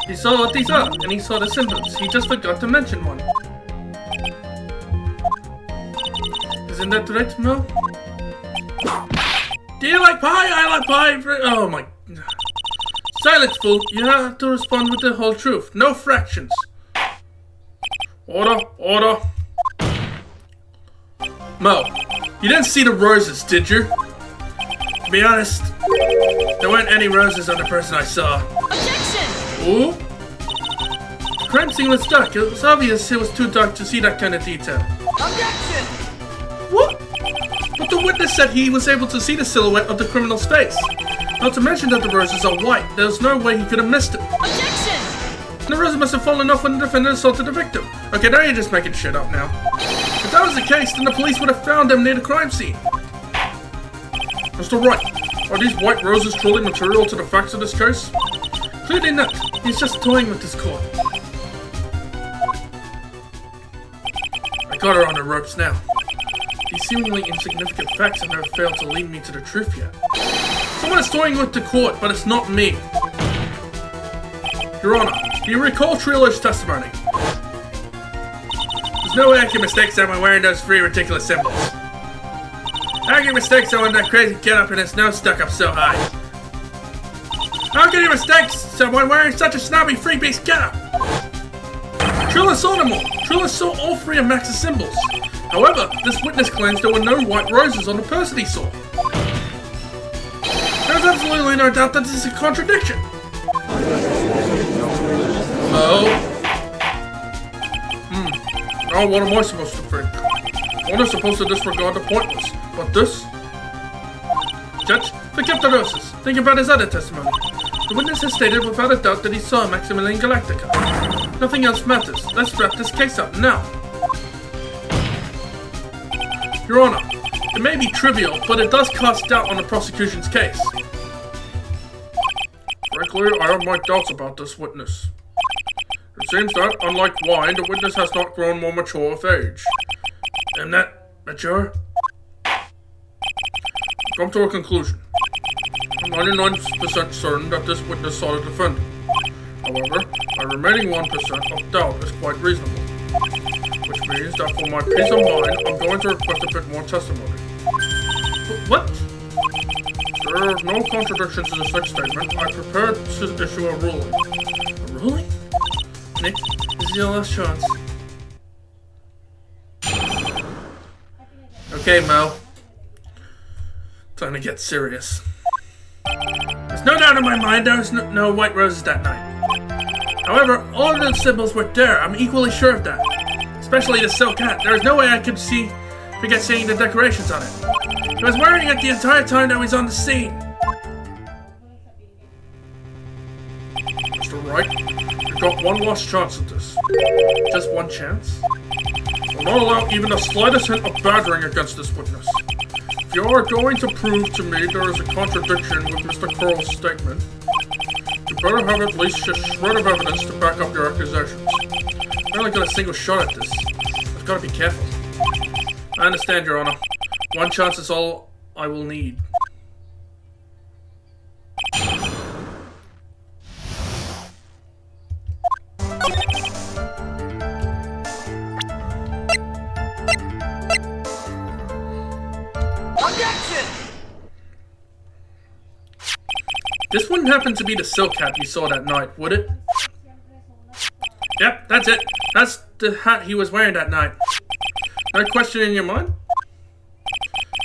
He saw what he saw, and he saw the symbols. He just forgot to mention one. Isn't that right, Mo? Do you like pie? I like pie. Oh my... Silence, fool. You have to respond with the whole truth. No fractions. Order, order. Mo, you didn't see the roses, did you? To be honest, there weren't any roses on the person I saw. Objection! Ooh? The crime scene was dark. It was obvious it was too dark to see that kind of detail. Objection! What? But the witness said he was able to see the silhouette of the criminal's face. Not to mention that the roses are white. There's no way he could have missed it. Objection! The roses must have fallen off when the defendant assaulted the victim. Okay, now you're just making shit up now. If that was the case, then the police would have found him near the crime scene. Mr. Wright, are these white roses truly material to the facts of this case? Clearly not. He's just toying with this court. I got her on the ropes now. These seemingly insignificant facts have never failed to lead me to the truth yet. Someone is toying with the court, but it's not me. Your Honor, do you recall Triller's testimony? There's no way I can mistake someone wearing those 3 ridiculous symbols. How can you mistake someone with that crazy get-up and his nose stuck up so high? How can you mistake someone wearing such a snobby three-piece get-up? Triller saw them all. Triller saw all 3 of Max's symbols. However, this witness claims there were no white roses on the person he saw. There's absolutely no doubt that this is a contradiction. Oh. Now what am I supposed to think? One is supposed to disregard the pointless, but this? Judge, forget the roses. Think about his other testimony. The witness has stated without a doubt that he saw Maximilian Galactica. Nothing else matters. Let's wrap this case up now. Your Honor, it may be trivial, but it does cast doubt on the prosecution's case. Frankly, I have my doubts about this witness. It seems that, unlike wine, the witness has not grown more mature with age. Am that mature? Come to a conclusion. I'm 99% certain that this witness saw the defendant. However, a remaining 1% of doubt is quite reasonable. Which means that for my peace of mind, I'm going to request a bit more testimony. What? There are no contradictions in this next statement. I prepared to issue a ruling. A ruling? Nick, this is your last chance. Okay, Mo. Time to get serious. There's no doubt in my mind there was no white roses that night. However, all of those symbols were there. I'm equally sure of that. Especially the silk hat. There is no way I could forget seeing the decorations on it. He was wearing it the entire time that he was on the scene. Mr. Wright, you've got one last chance at this. Just one chance? I'll not allow even the slightest hint of badgering against this witness. If you are going to prove to me there is a contradiction with Mr. Curl's statement, you better have at least a shred of evidence to back up your accusations. I only got a single shot at this. I've got to be careful. I understand, Your Honor. One chance is all I will need. This wouldn't happen to be the silk hat you saw that night, would it? Yep, that's it. That's the hat he was wearing that night. No question in your mind?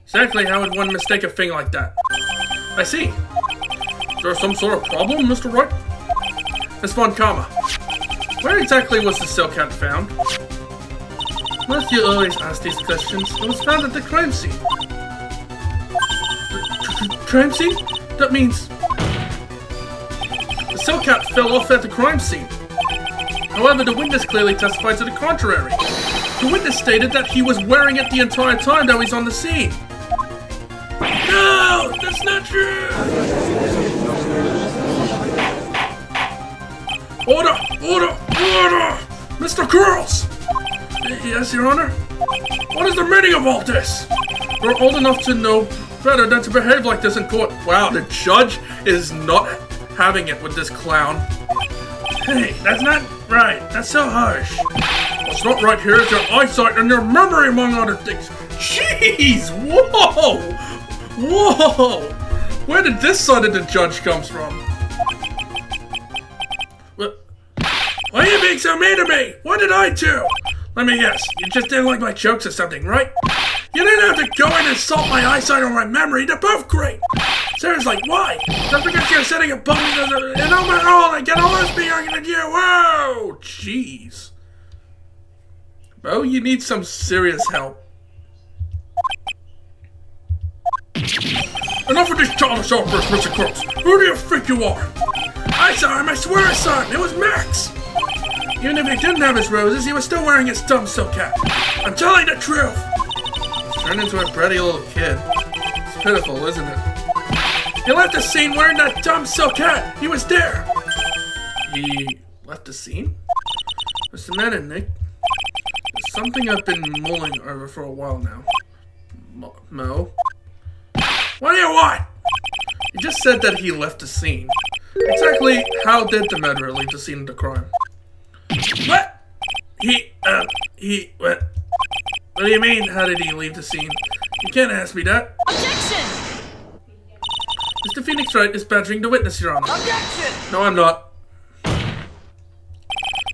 Exactly how would one mistake a thing like that? I see. Is there some sort of problem, Mr. Wright? Miss Von Karma, where exactly was the silk hat found? Why do you always ask these questions? It was found at the crime scene. Crime scene? That means... The silk hat fell off at the crime scene. However, the witness clearly testified to the contrary. The witness stated that he was wearing it the entire time that he was on the scene. No! That's not true! Order! Order! Order! Mr. Curls! Yes, Your Honor? What is the meaning of all this? You're old enough to know better than to behave like this in court. Wow, the judge is not having it with this clown. Hey, that's not right. That's so harsh. What's not right here is your eyesight and your memory, among other things. Jeez! Whoa! Whoa! Where did this side of the judge comes from? Why are you being so mean to me? What did I do? Let me guess. You just didn't like my jokes or something, right? You didn't have to go and insult my eyesight or my memory. They're both great. Seriously, why? Just because you're sitting above me and on my own, I get all this being arguing with you. Whoa! Jeez. Bo, you need some serious help. Enough of this childish outburst, Mr. Crooks. Who do you think you are? I saw him, I swear I saw him. It was Max. Even if he didn't have his roses, he was still wearing his dumb silk hat. I'm telling the truth. He's turned into a bratty little kid. It's pitiful, isn't it? He left the scene wearing that dumb silk hat. He was there. He left the scene? What's the matter, Nick? There's something I've been mulling over for a while now. Mo? What do you want? You just said that he left the scene. Exactly how did the murderer leave the scene of the crime? What? What? What do you mean, how did he leave the scene? You can't ask me that. Objection! Mr. Phoenix Wright is badgering the witness, Your Honor. Objection! No, I'm not.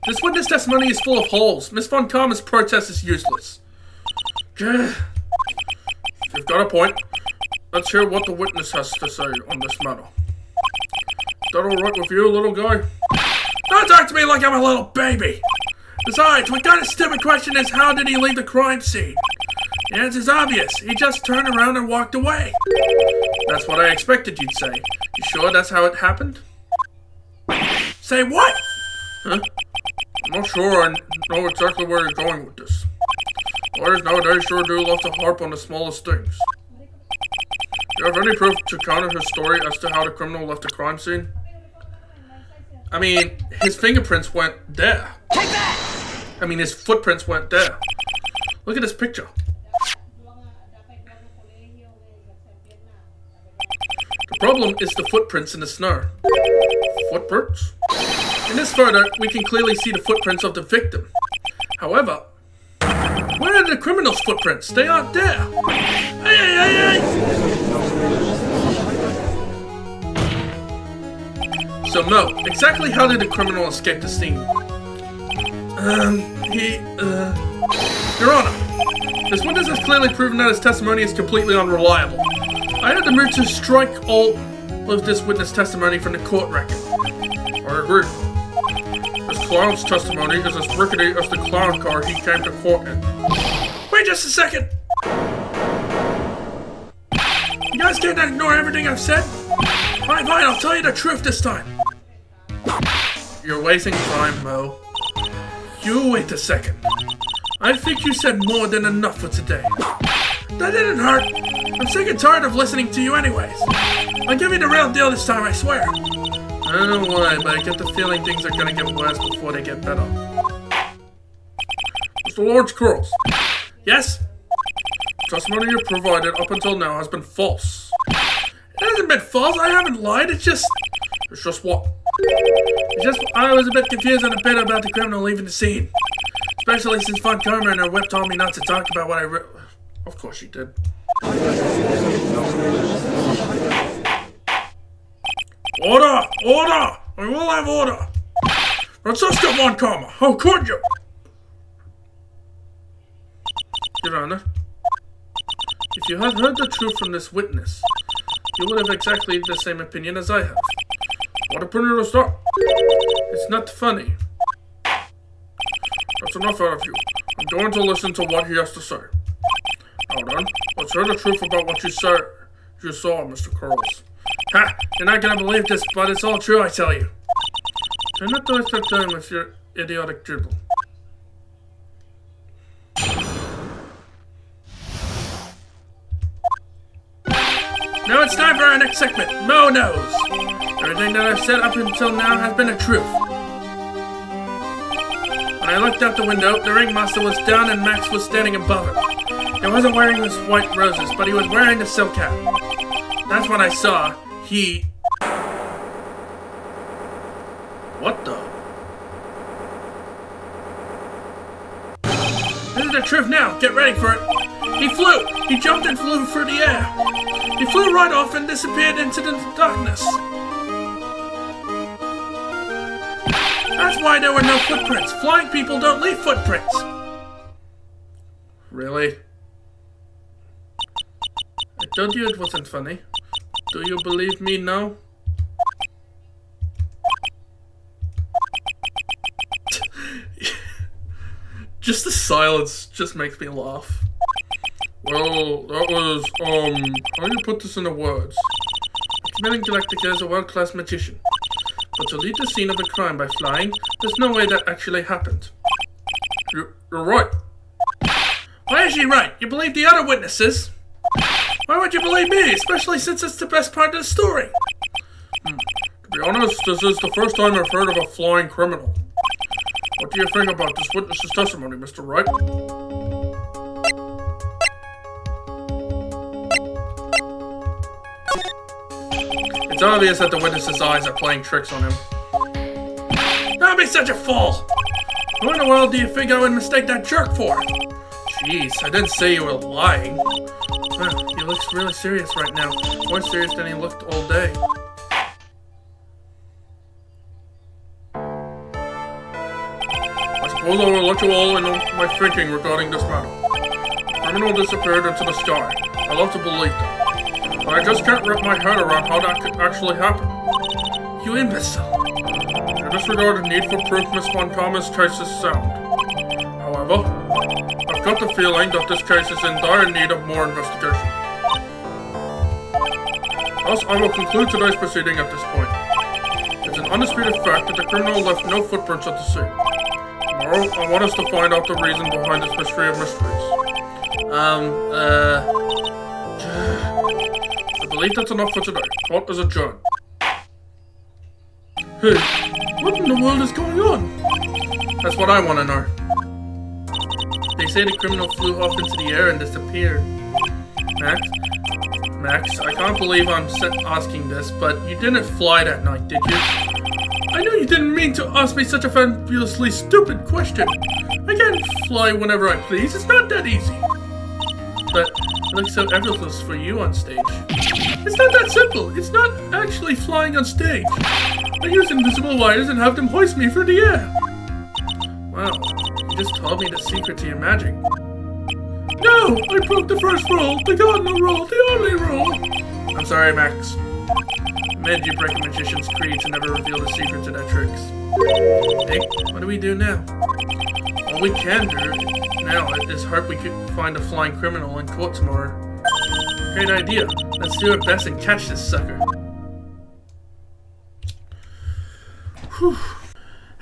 This witness testimony is full of holes. Miss Von Karma's protest is useless. You've got a point. Let's hear what the witness has to say on this matter. Is that alright with you, little guy? Don't talk to me like I'm a little baby! Besides, what kind of stupid question is how did he leave the crime scene? The answer's obvious. He just turned around and walked away. That's what I expected you'd say. You sure that's how it happened? Say what? Huh? I'm not sure I know exactly where you're going with this. Lawyers nowadays sure do love to harp on the smallest things. Do you have any proof to counter his story as to how the criminal left the crime scene? I mean, his fingerprints went there. Take that! I mean, his footprints went there. Look at this picture. The problem is the footprints in the snow. Footprints? In this photo, we can clearly see the footprints of the victim. However, where are the criminal's footprints? They aren't there. Hey, hey, hey, hey! So Mo, exactly how did the criminal escape the scene? Your Honor, this witness has clearly proven that his testimony is completely unreliable. I had the mood to strike all of this witness testimony from the court record. I agree. This clown's testimony is as rickety as the clown car he came to court in. Wait just a second! You guys can't ignore everything I've said? Fine, I'll tell you the truth this time. You're wasting time, Mo. You wait a second. I think you said more than enough for today. That didn't hurt. I'm sick and tired of listening to you anyways. I'll give you the real deal this time, I swear. I don't know why, but I get the feeling things are gonna get worse before they get better. Mr. Lawrence Curls. Yes? The testimony you provided up until now has been false. It hasn't been false, I haven't lied, it's just what? I was a bit confused and a bit about the criminal leaving the scene. Especially since Von Karma and her whip told me not to talk about what I Of course she did. Order! Order! We will have order! Francisco Montcalm, how could you? Your Honor, if you had heard the truth from this witness, you would have exactly the same opinion as I have. What opinion is that? It's not funny. That's enough out of you. I'm going to listen to what he has to say. Now then, let's hear the truth about what you saw, Mr. Curls. Ha! You're not gonna believe this, but it's all true, I tell you. Try not to waste your time with your idiotic dribble. Now it's time for our next segment, Mo Knows. Everything that I've said up until now has been a truth. When I looked out the window, the ringmaster was down and Max was standing above him. He wasn't wearing his white roses, but he was wearing the silk hat. That's what I saw. He... What the? This is the truth now. Get ready for it. He flew. He jumped and flew through the air. He flew right off and disappeared into the darkness. That's why there were no footprints. Flying people don't leave footprints. Really? I told you it wasn't funny. Do you believe me now? Just the silence just makes me laugh. Well, that was, how do you put this into words? Commander Galactica is a world-class magician. But to lead the scene of a crime by flying, there's no way that actually happened. You're right. Why is she right? You believe the other witnesses? Why would you believe me, especially since it's the best part of the story? To be honest, this is the first time I've heard of a flying criminal. What do you think about this witness's testimony, Mr. Wright? It's obvious that the witness's eyes are playing tricks on him. Don't be such a fool! Who in the world do you think I would mistake that jerk for? Jeez, I didn't say you were lying. Wow, he looks really serious right now. More serious than he looked all day. I suppose I will let you all know my thinking regarding this matter. The criminal disappeared into the sky. I love to believe that. But I just can't wrap my head around how that could actually happen. You imbecile. You disregard the need for proof Miss Von Karma's case is sound. However, I've got the feeling that this case is in dire need of more investigation. Thus, I will conclude today's proceeding at this point. It's an undisputed fact that the criminal left no footprints at the scene. Tomorrow, I want us to find out the reason behind this mystery of mysteries. I believe that's enough for today. Court is adjourned. Hey, what in the world is going on? That's what I want to know. They say the criminal flew off into the air and disappeared. Max, I can't believe I'm asking this, but you didn't fly that night, did you? I know you didn't mean to ask me such a fabulously stupid question. I can't fly whenever I please, it's not that easy. But it looks so effortless for you on stage. It's not that simple, it's not actually flying on stage. I use invisible wires and have them hoist me through the air. Wow, you just told me the secret to your magic. No, I broke the first rule, the cardinal rule, the only rule. I'm sorry, Max. I made you break a magician's creed to never reveal the secret to their tricks. Hey, what do we do now? All we can do now is hope we can find a flying criminal in court tomorrow. Great idea. Let's do our best and catch this sucker. Whew.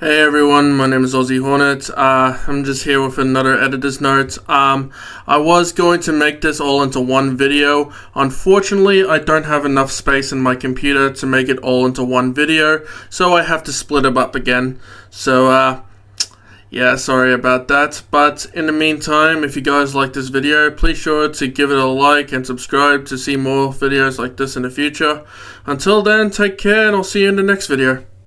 Hey everyone, my name is Ozzy Hornet. I'm just here with another editor's note. I was going to make this all into one video. Unfortunately, I don't have enough space in my computer to make it all into one video, so I have to split it up again. So, yeah, sorry about that. But in the meantime, if you guys like this video, please sure to give it a like and subscribe to see more videos like this in the future. Until then, take care and I'll see you in the next video.